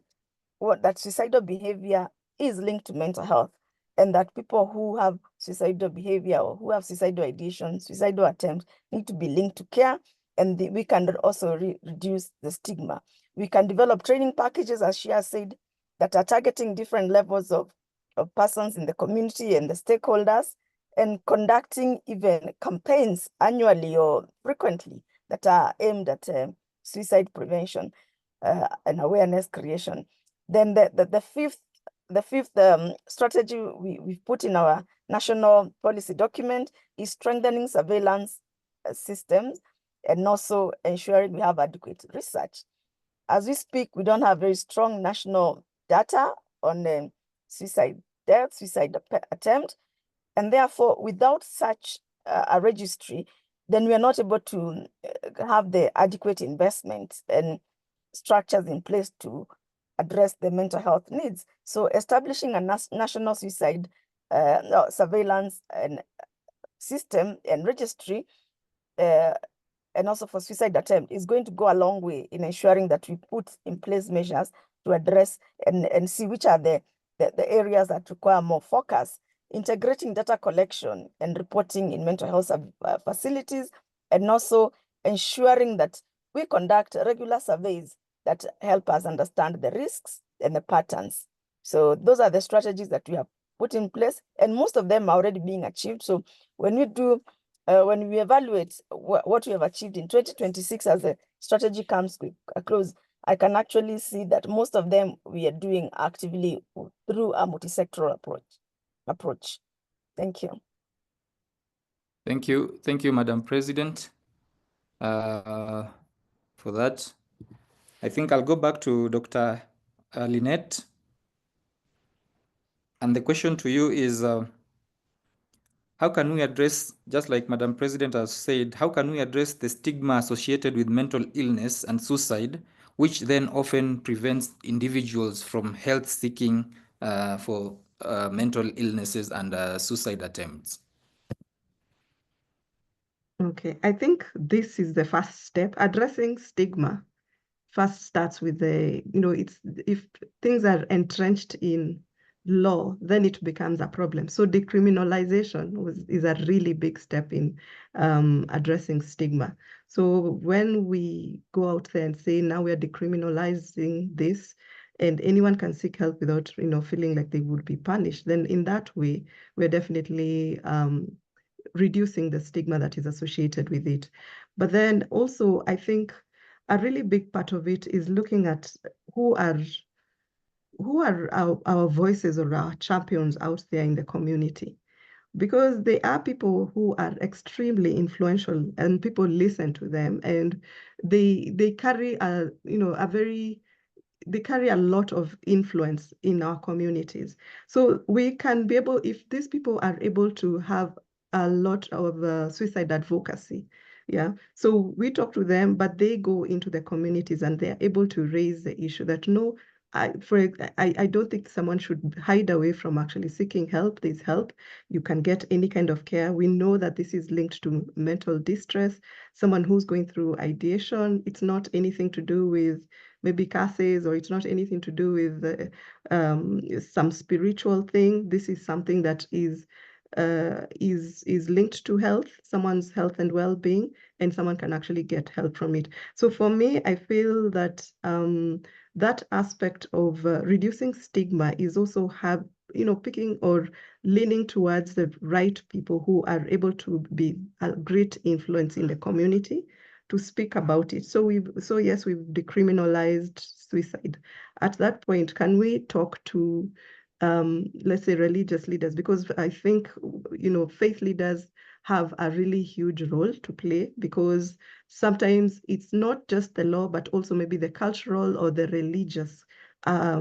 that suicidal behavior is linked to mental health, and that people who have suicidal behavior or who have suicidal ideation, suicidal attempts need to be linked to care, and we can also reduce the stigma. We can develop training packages, as she has said, that are targeting different levels of persons in the community and the stakeholders, and conducting even campaigns annually or frequently that are aimed at suicide prevention and awareness creation. Then the fifth strategy we've put in our national policy document is strengthening surveillance systems and also ensuring we have adequate research. As we speak, we don't have very strong national data on suicide death, suicide attempt, and therefore, without such a registry, then we are not able to have the adequate investment and structures in place to address the mental health needs. So establishing a national suicide surveillance and system and registry, and also for suicide attempt, is going to go a long way in ensuring that we put in place measures to address and see which are the areas that require more focus, integrating data collection and reporting in mental health facilities, and also ensuring that we conduct regular surveys that help us understand the risks and the patterns. So those are the strategies that we have put in place, and most of them are already being achieved. So when we evaluate what we have achieved in 2026 as the strategy comes to a close, I can actually see that most of them we are doing actively through a multi-sectoral approach. Thank you. Thank you, Madam President, for that. I think I'll go back to Dr. Lynette. And the question to you is, how can we address, just like Madam President has said, how can we address the stigma associated with mental illness and suicide which then often prevents individuals from health seeking for mental illnesses and suicide attempts. Okay, I think this is the first step. Addressing stigma first starts with the, it's if things are entrenched in law, then it becomes a problem. So decriminalization is a really big step in addressing stigma. So when we go out there and say, now we are decriminalizing this, and anyone can seek help without, feeling like they would be punished, then in that way, we're definitely reducing the stigma that is associated with it. But then also, I think a really big part of it is looking at who are our voices or our champions out there in the community, because they are people who are extremely influential and people listen to them, and they carry they carry a lot of influence in our communities. So we can be able, if these people are able to have a lot of suicide advocacy, yeah. So we talk to them, but they go into the communities and they're able to raise the issue that no, I don't think someone should hide away from actually seeking help. There's help. You can get any kind of care. We know that this is linked to mental distress. Someone who's going through ideation, it's not anything to do with maybe cases, or it's not anything to do with some spiritual thing. This is something that is linked to health, someone's health and well-being, and someone can actually get help from it. So for me, I feel that that aspect of reducing stigma is also picking or leaning towards the right people who are able to be a great influence in the community to speak about it. So yes, we've decriminalized suicide. At that point, can we talk to let's say religious leaders? Because I think faith leaders have a really huge role to play, because sometimes it's not just the law, but also maybe the cultural or the religious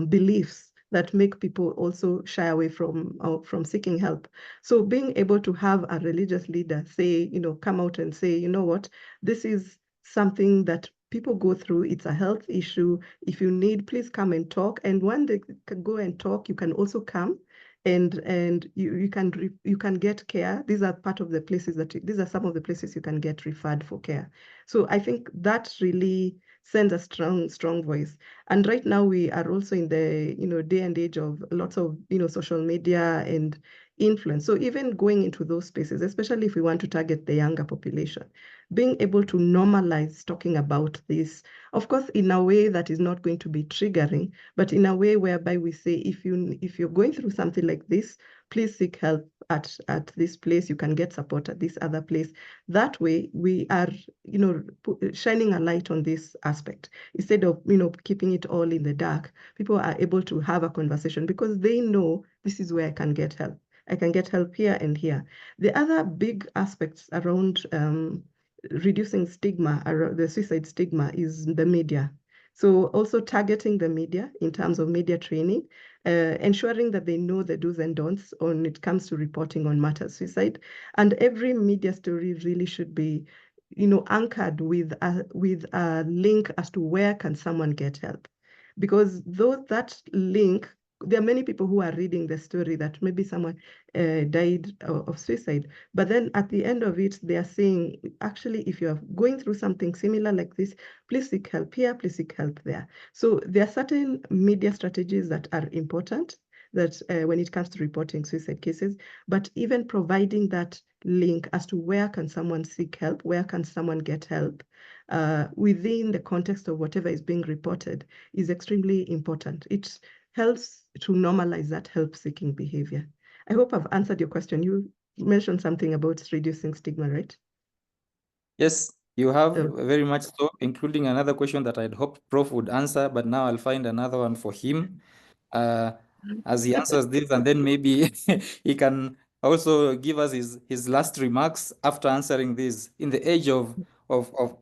beliefs that make people also shy away from seeking help. So being able to have a religious leader say, come out and say, you know what, this is something that people go through. It's a health issue. If you need, please come and talk. And when they can go and talk, you can also come and you can get care. These are part of the places these are some of the places you can get referred for care. So I think that really sends a strong voice. And right now we are also in the day and age of lots of social media and influence. So even going into those spaces, especially if we want to target the younger population, being able to normalize talking about this, of course, in a way that is not going to be triggering, but in a way whereby we say, if you're going through something like this, please seek help at this place. You can get support at this other place. That way, we are, shining a light on this aspect instead of, keeping it all in the dark. People are able to have a conversation because they know this is where I can get help. I can get help here and here. The other big aspects around reducing stigma, the suicide stigma, is the media. So also targeting the media in terms of media training, ensuring that they know the do's and don'ts when it comes to reporting on matters suicide. And every media story really should be, anchored with a link as to where can someone get help. Because that link, there are many people who are reading the story that maybe someone died of suicide, but then at the end of it, they are saying, actually, if you're going through something similar like this, please seek help here, please seek help there. So there are certain media strategies that are important that when it comes to reporting suicide cases, but even providing that link as to where can someone seek help, where can someone get help within the context of whatever is being reported is extremely important. It helps to normalize that help-seeking behavior. I hope I've answered your question. You mentioned something about reducing stigma, right? Yes, you have very much so, including another question that I'd hoped Prof would answer, but now I'll find another one for him. As he answers this, and then maybe he can also give us his last remarks after answering this. In the age of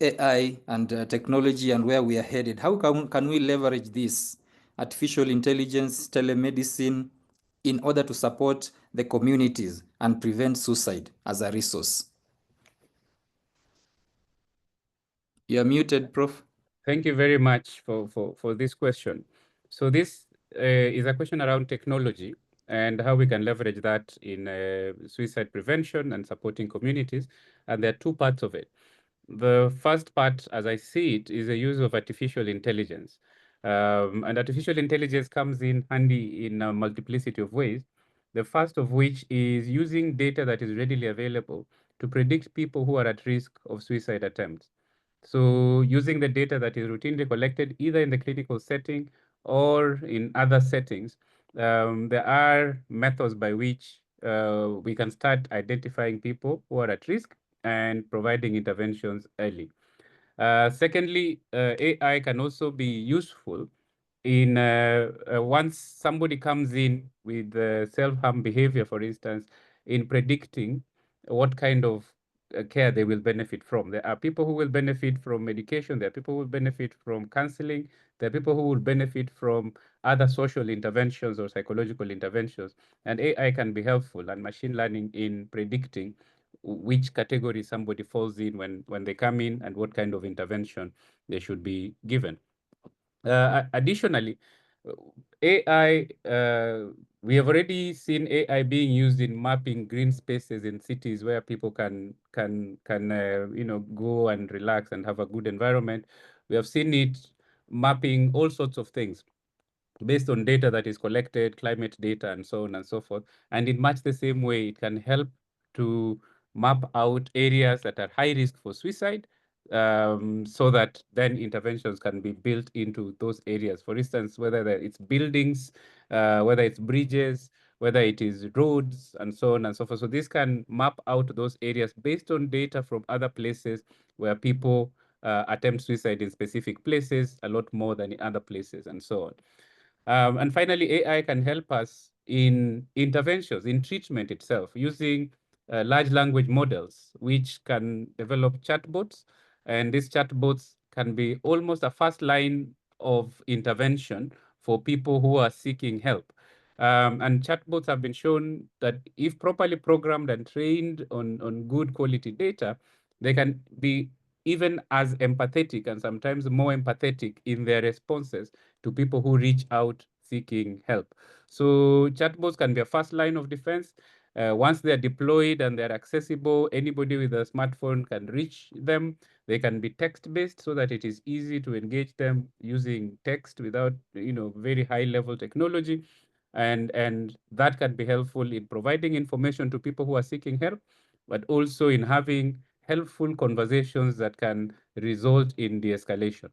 AI and technology and where we are headed, how can we leverage this artificial intelligence, telemedicine, in order to support the communities and prevent suicide as a resource? You're muted, Prof. Thank you very much for this question. So this is a question around technology and how we can leverage that in suicide prevention and supporting communities. And there are two parts of it. The first part, as I see it, is the use of artificial intelligence. And artificial intelligence comes in handy in a multiplicity of ways. The first of which is using data that is readily available to predict people who are at risk of suicide attempts. So using the data that is routinely collected either in the clinical setting or in other settings, there are methods by which we can start identifying people who are at risk and providing interventions early. Secondly, AI can also be useful in once somebody comes in with self-harm behavior, for instance, in predicting what kind of care they will benefit from. There are people who will benefit from medication. There are people who will benefit from counseling. There are people who will benefit from other social interventions or psychological interventions. And AI can be helpful, and machine learning in predicting which category somebody falls in when they come in and what kind of intervention they should be given. Additionally, AI, we have already seen AI being used in mapping green spaces in cities where people can go and relax and have a good environment. We have seen it mapping all sorts of things based on data that is collected, climate data, and so on and so forth. And in much the same way, it can help to map out areas that are high risk for suicide, so that then interventions can be built into those areas. For instance, whether it's buildings, whether it's bridges, whether it is roads, and so on and so forth. So this can map out those areas based on data from other places where people attempt suicide in specific places a lot more than in other places, and so on. And finally, AI can help us in interventions, in treatment itself, using large language models, which can develop chatbots. And these chatbots can be almost a first line of intervention for people who are seeking help. And chatbots have been shown that if properly programmed and trained on good quality data, they can be even as empathetic and sometimes more empathetic in their responses to people who reach out seeking help. So chatbots can be a first line of defense. Once they're deployed and they're accessible, anybody with a smartphone can reach them. They can be text-based so that it is easy to engage them using text without, very high-level technology. And that can be helpful in providing information to people who are seeking help, but also in having helpful conversations that can result in de-escalation.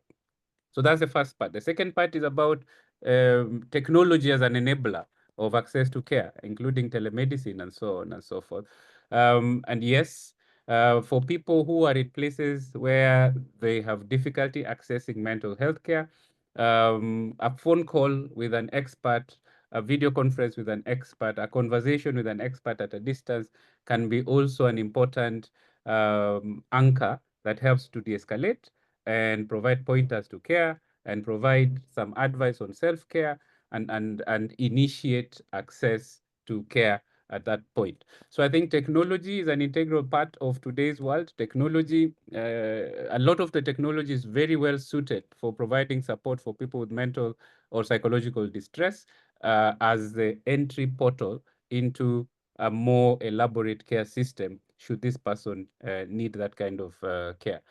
So that's the first part. The second part is about technology as an enabler of access to care, including telemedicine and so on and so forth. And yes, for people who are in places where they have difficulty accessing mental health care, a phone call with an expert, a video conference with an expert, a conversation with an expert at a distance can be also an important anchor that helps to de-escalate and provide pointers to care and provide some advice on self-care and initiate access to care at that point. So I think technology is an integral part of today's world. Technology, a lot of the technology is very well suited for providing support for people with mental or psychological distress as the entry portal into a more elaborate care system should this person need that kind of care.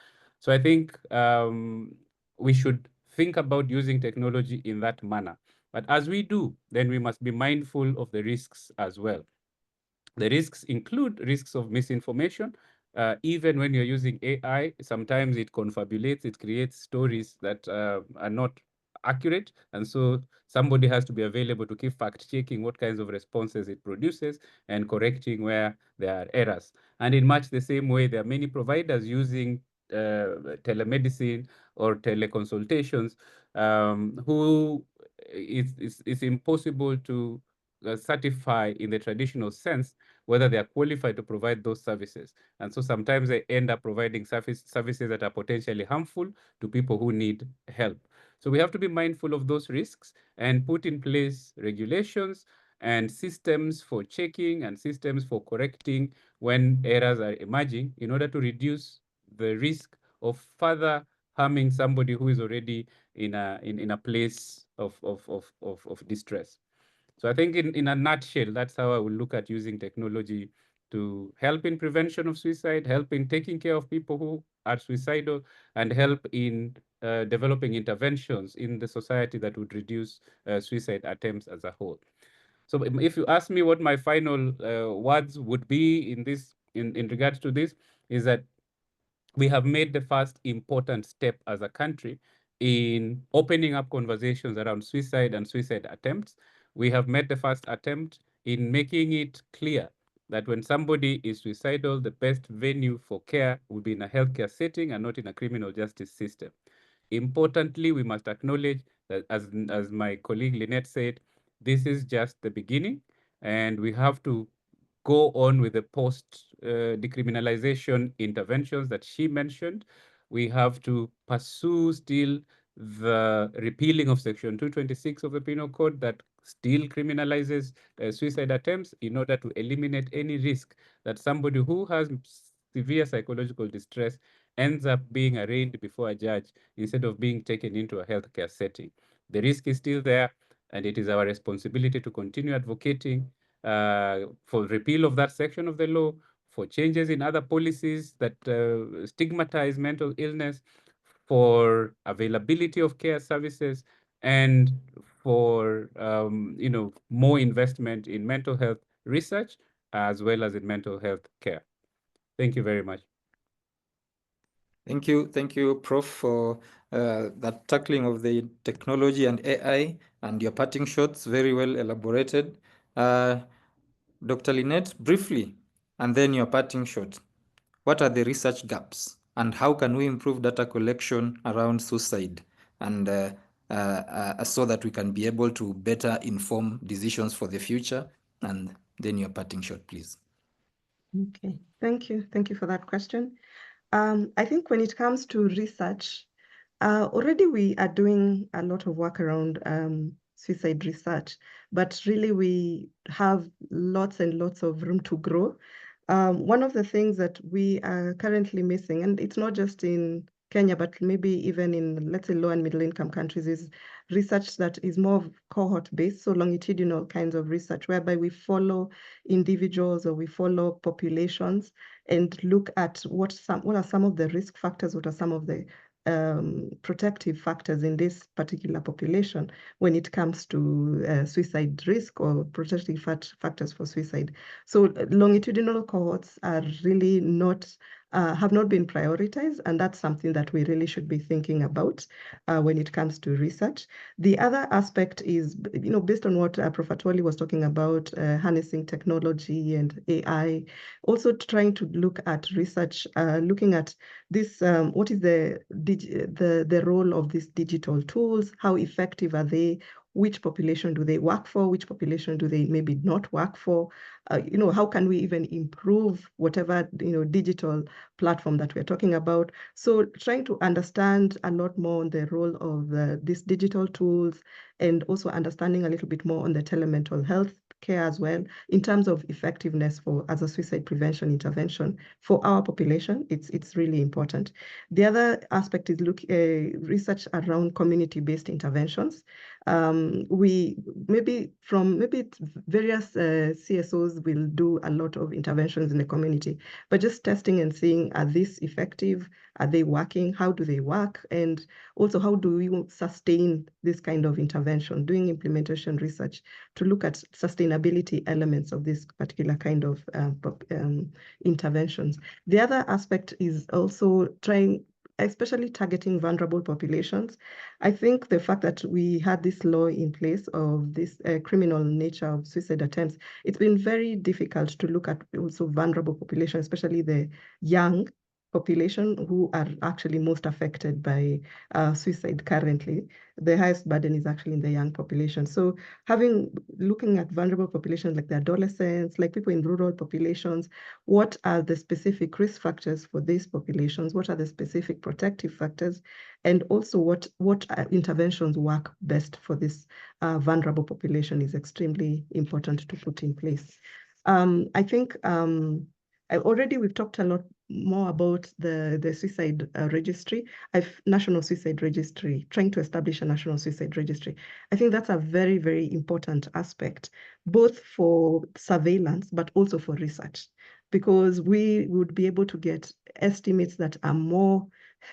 So I think we should think about using technology in that manner. But as we do, then we must be mindful of the risks as well. The risks include risks of misinformation. Even when you're using AI, sometimes it confabulates, it creates stories that are not accurate. And so somebody has to be available to keep fact checking what kinds of responses it produces and correcting where there are errors. And in much the same way, there are many providers using telemedicine or teleconsultations who it's impossible to certify in the traditional sense whether they are qualified to provide those services. And so sometimes they end up providing services that are potentially harmful to people who need help. So we have to be mindful of those risks and put in place regulations and systems for checking and systems for correcting when errors are emerging in order to reduce the risk of further harming somebody who is already in a place of distress. So I think in a nutshell, that's how I will look at using technology to help in prevention of suicide, help in taking care of people who are suicidal, and help in developing interventions in the society that would reduce suicide attempts as a whole. So if you ask me what my final words would be in this, in regards to this, is that we have made the first important step as a country in opening up conversations around suicide and suicide attempts. We have made the first attempt in making it clear that when somebody is suicidal, the best venue for care will be in a healthcare setting and not in a criminal justice system. Importantly, we must acknowledge that, as my colleague Lynette said, this is just the beginning, and we have to go on with the post-decriminalization interventions that she mentioned. We have to pursue still the repealing of Section 226 of the Penal Code that still criminalizes suicide attempts in order to eliminate any risk that somebody who has severe psychological distress ends up being arraigned before a judge instead of being taken into a healthcare setting. The risk is still there, and it is our responsibility to continue advocating for repeal of that section of the law, for changes in other policies that stigmatize mental illness, for availability of care services, and for more investment in mental health research as well as in mental health care. Thank you very much. Thank you, Prof, for that tackling of the technology and AI and your parting shots, very well elaborated. Dr. Lynette, briefly, and then your parting shot. What are the research gaps and how can we improve data collection around suicide and so that we can be able to better inform decisions for the future? And then your parting shot, please. Okay, thank you. Thank you for that question. I think when it comes to research, already we are doing a lot of work around suicide research, but really we have lots and lots of room to grow. One of the things that we are currently missing, and it's not just in Kenya, but maybe even in, let's say, low and middle income countries, is research that is more cohort-based, so longitudinal kinds of research, whereby we follow individuals or we follow populations and look at what are some of the risk factors, what are some of the protective factors in this particular population when it comes to suicide risk or protective factors for suicide. So longitudinal cohorts are really not have not been prioritized, and that's something that we really should be thinking about when it comes to research. The other aspect is, based on what Prof. Atwoli was talking about, harnessing technology and AI, also trying to look at research, looking at this, what is the role of these digital tools, how effective are they, which population do they work for, which population do they maybe not work for, how can we even improve whatever digital platform that we're talking about. So trying to understand a lot more on the role of these digital tools, and also understanding a little bit more on the telemental health care as well, in terms of effectiveness as a suicide prevention intervention for our population. It's really important. The other aspect is research around community-based interventions. We maybe various CSOs will do a lot of interventions in the community, but just testing and seeing, are these effective? Are they working? How do they work? And also, how do we sustain this kind of intervention, doing implementation research to look at sustainability elements of this particular kind of interventions. The other aspect is also especially targeting vulnerable populations. I think the fact that we had this law in place of this criminal nature of suicide attempts, it's been very difficult to look at also vulnerable populations, especially the young population who are actually most affected by suicide currently. The highest burden is actually in the young population. So looking at vulnerable populations like the adolescents, like people in rural populations, what are the specific risk factors for these populations? What are the specific protective factors? And also what interventions work best for this vulnerable population is extremely important to put in place. I think we've talked a lot more about the suicide registry, national suicide registry, trying to establish a national suicide registry. I think that's a very, very important aspect, both for surveillance, but also for research, because we would be able to get estimates that are more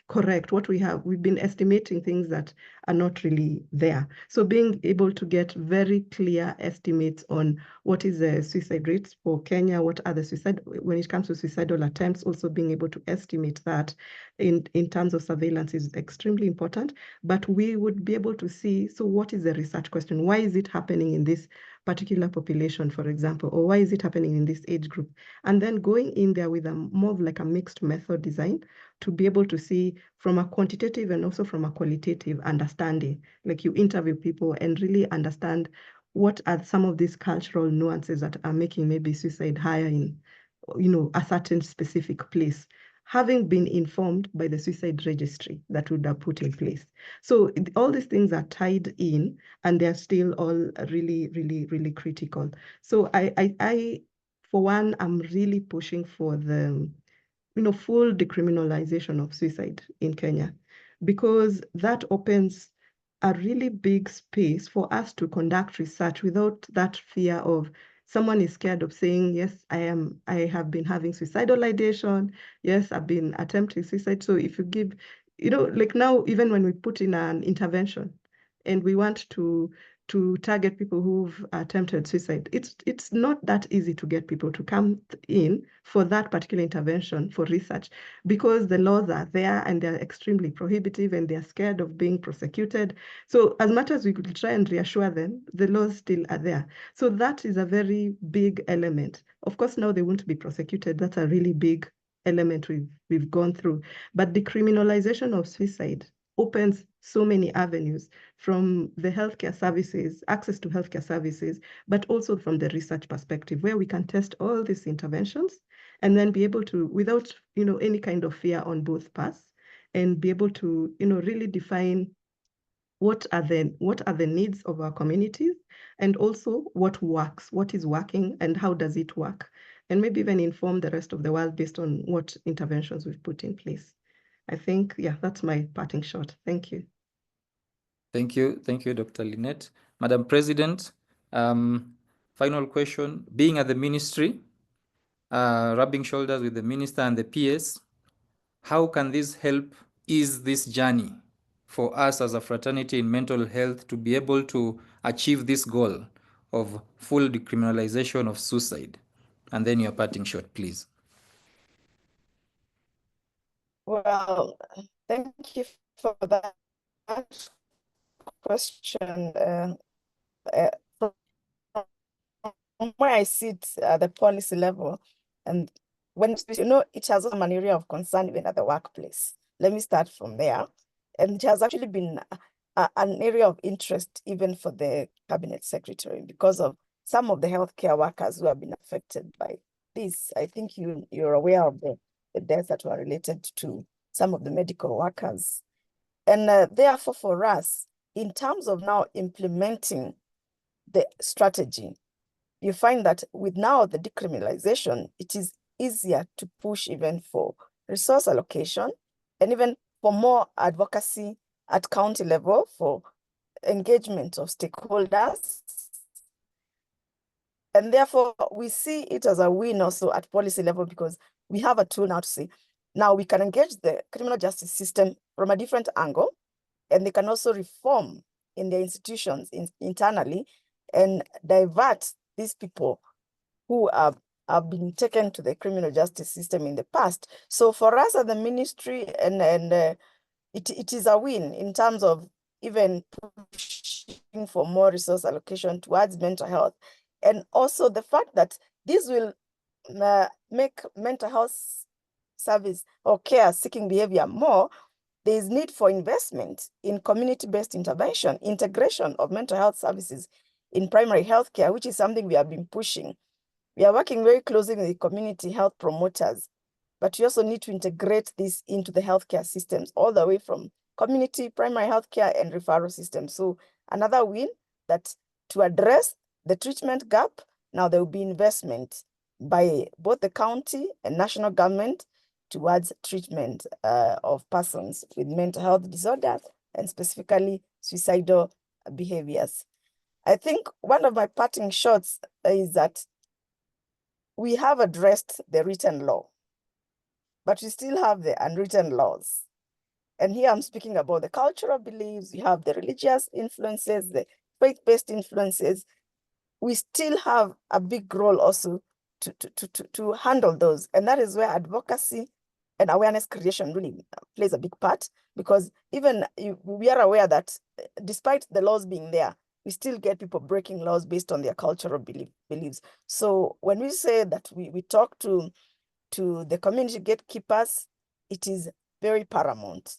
correct. We've been estimating things that are not really there. So being able to get very clear estimates on what is the suicide rates for Kenya, what are the suicide, when it comes to suicidal attempts, also being able to estimate that in terms of surveillance is extremely important. But we would be able to see, so what is the research question? Why is it happening in this particular population, for example, or why is it happening in this age group? And then going in there with a more of like a mixed method design to be able to see from a quantitative and also from a qualitative understanding, like you interview people and really understand what are some of these cultural nuances that are making maybe suicide higher in, a certain specific place, having been informed by the suicide registry that would have put in place. So all these things are tied in, and they're still all really, really, really critical. So I for one, I'm really pushing for the full decriminalization of suicide in Kenya, because that opens a really big space for us to conduct research without that fear of someone is scared of saying, yes, I have been having suicidal ideation. Yes, I've been attempting suicide. So if you give, like now, even when we put in an intervention and we want to target people who've attempted suicide, it's not that easy to get people to come in for that particular intervention for research, because the laws are there and they're extremely prohibitive and they're scared of being prosecuted. So as much as we could try and reassure them, the laws still are there. So that is a very big element. Of course, now they won't be prosecuted. That's a really big element we've gone through. But decriminalization of suicide opens so many avenues, from the healthcare services, access to healthcare services, but also from the research perspective, where we can test all these interventions and then be able to, without any kind of fear on both parts, and be able to really define what are the needs of our communities, and also what works, what is working, and how does it work, and maybe even inform the rest of the world based on what interventions we've put in place. I think, yeah, that's my parting shot. Thank you. Thank you, Dr. Lynette. Madam President, final question. Being at the ministry, rubbing shoulders with the minister and the PS, how can this help ease this journey for us as a fraternity in mental health to be able to achieve this goal of full decriminalization of suicide? And then your parting shot, please. Well, thank you for that question. From where I sit at the policy level, and when it has also an area of concern even at the workplace. Let me start from there. And it has actually been an area of interest even for the cabinet secretary, because of some of the healthcare workers who have been affected by this. I think you're aware of the deaths that were related to some of the medical workers. And therefore, for us, in terms of now implementing the strategy, you find that with now the decriminalization, it is easier to push even for resource allocation and even for more advocacy at county level for engagement of stakeholders. And therefore, we see it as a win also at policy level, because we have a tool now to say, now we can engage the criminal justice system from a different angle, and they can also reform in their institutions internally and divert these people who have been taken to the criminal justice system in the past. So for us at the ministry, it is a win in terms of even pushing for more resource allocation towards mental health. And also the fact that this will make mental health service or care seeking behavior more. There is need for investment in community-based intervention, integration of mental health services in primary health care, which is something we have been pushing. We are working very closely with the community health promoters, but we also need to integrate this into the healthcare systems, all the way from community, primary healthcare, and referral systems. So another win, that to address the treatment gap, now there will be investment by both the county and national government towards treatment of persons with mental health disorders and specifically suicidal behaviors. I think one of my parting shots is that we have addressed the written law, but we still have the unwritten laws. And here I'm speaking about the cultural beliefs, you have the religious influences, the faith-based influences. We still have a big role also to handle those. And that is where advocacy and awareness creation really plays a big part, because even we are aware that despite the laws being there, we still get people breaking laws based on their cultural beliefs. So when we say that we talk to the community gatekeepers, it is very paramount.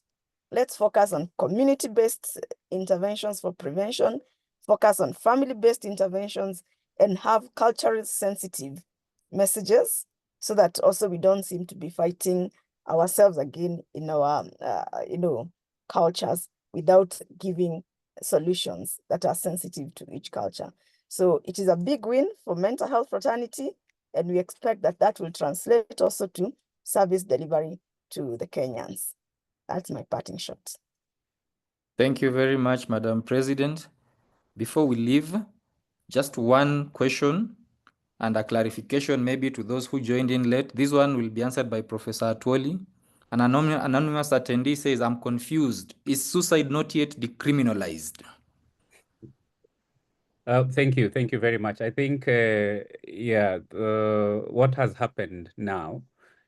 Let's focus on community-based interventions for prevention, focus on family-based interventions, and have culturally sensitive messages so that also we don't seem to be fighting ourselves again in our cultures without giving solutions that are sensitive to each culture. So it is a big win for mental health fraternity, and we expect that that will translate also to service delivery to the Kenyans. That's my parting shot. Thank you very much, Madam President. Before we leave, just one question and a clarification maybe to those who joined in late. This one will be answered by Professor Atwoli. An anonymous attendee says, I'm confused. Is suicide not yet decriminalized? Thank you very much. I think, what has happened now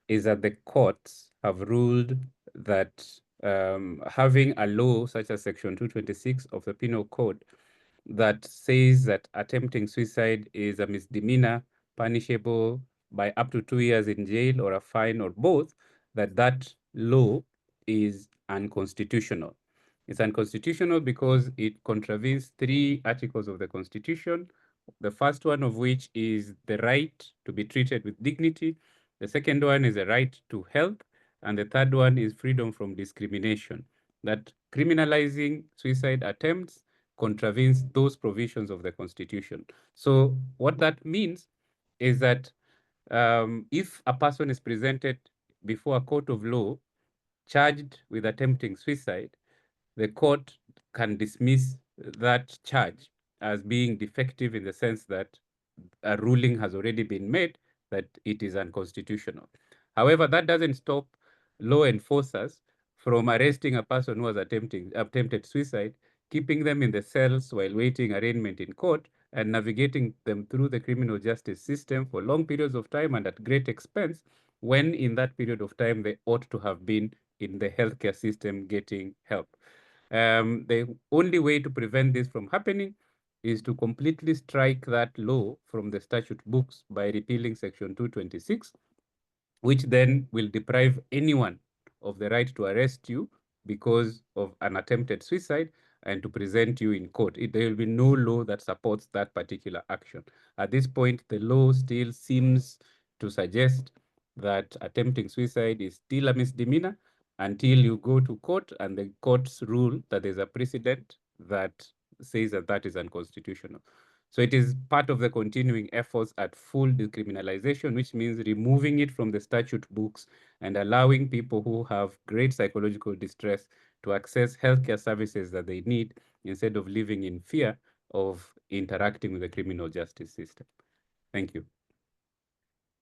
is that the courts have ruled that having a law such as Section 226 of the Penal Code that says that attempting suicide is a misdemeanor punishable by up to 2 years in jail or a fine or both, that law is unconstitutional. It's unconstitutional because it contravenes 3 articles of the Constitution, the first one of which is the right to be treated with dignity, the second one is the right to health, and the third one is freedom from discrimination. That criminalizing suicide attempts contravenes those provisions of the Constitution. So what that means is that if a person is presented before a court of law charged with attempting suicide, the court can dismiss that charge as being defective in the sense that a ruling has already been made that it is unconstitutional. However, that doesn't stop law enforcers from arresting a person who has attempted suicide, keeping them in the cells while waiting arraignment in court, and navigating them through the criminal justice system for long periods of time and at great expense, when in that period of time they ought to have been in the healthcare system getting help. The only way to prevent this from happening is to completely strike that law from the statute books by repealing Section 226, which then will deprive anyone of the right to arrest you because of an attempted suicide and to present you in court. There will be no law that supports that particular action. At this point, the law still seems to suggest that attempting suicide is still a misdemeanor until you go to court and the courts rule that there's a precedent that says that that is unconstitutional. So it is part of the continuing efforts at full decriminalization, which means removing it from the statute books and allowing people who have great psychological distress to access healthcare services that they need instead of living in fear of interacting with the criminal justice system. Thank you.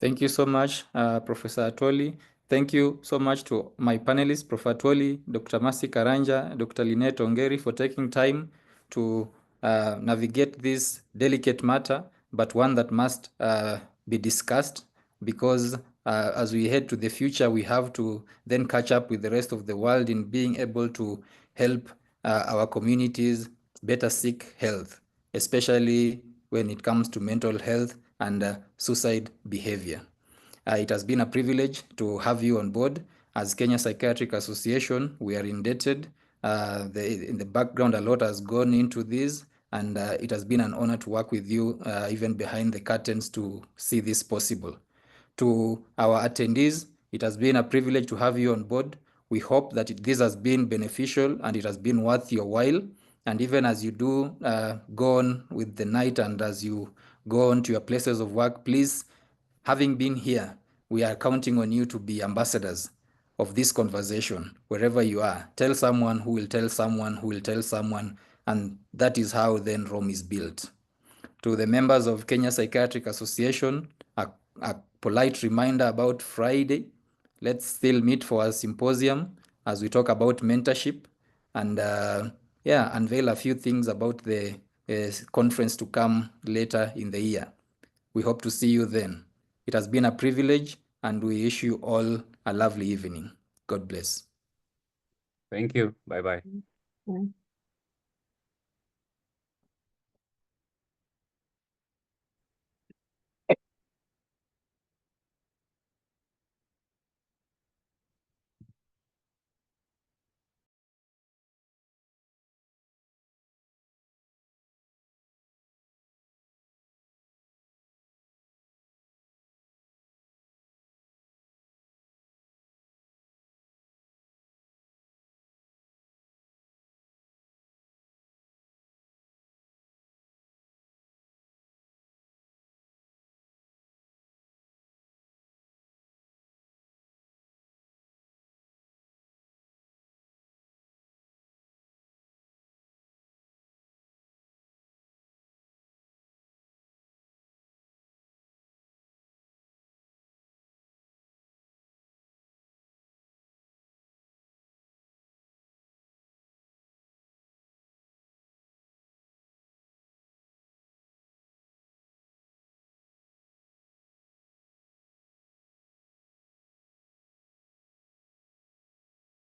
Thank you so much, Professor Atwoli. Thank you so much to my panelists, Professor Atwoli, Dr. Mercy Karanja, Dr. Lynette Ongeri, for taking time to navigate this delicate matter, but one that must be discussed, because as we head to the future, we have to then catch up with the rest of the world in being able to help our communities better seek health, especially when it comes to mental health and suicide behavior. It has been a privilege to have you on board. As Kenya Psychiatric Association, we are indebted. In the background, a lot has gone into this, and it has been an honor to work with you, even behind the curtains, to see this possible. To our attendees, it has been a privilege to have you on board. We hope that this has been beneficial and it has been worth your while. And even as you do go on with the night and as you go on to your places of work, please, having been here, we are counting on you to be ambassadors of this conversation wherever you are. Tell someone who will tell someone who will tell someone, and that is how then Rome is built. To the members of Kenya Psychiatric Association, a polite reminder about Friday. Let's still meet for a symposium as we talk about mentorship and unveil a few things about the conference to come later in the year. We hope to see you then. It has been a privilege, and we wish you all a lovely evening. God bless. Thank you. Bye-bye. Bye.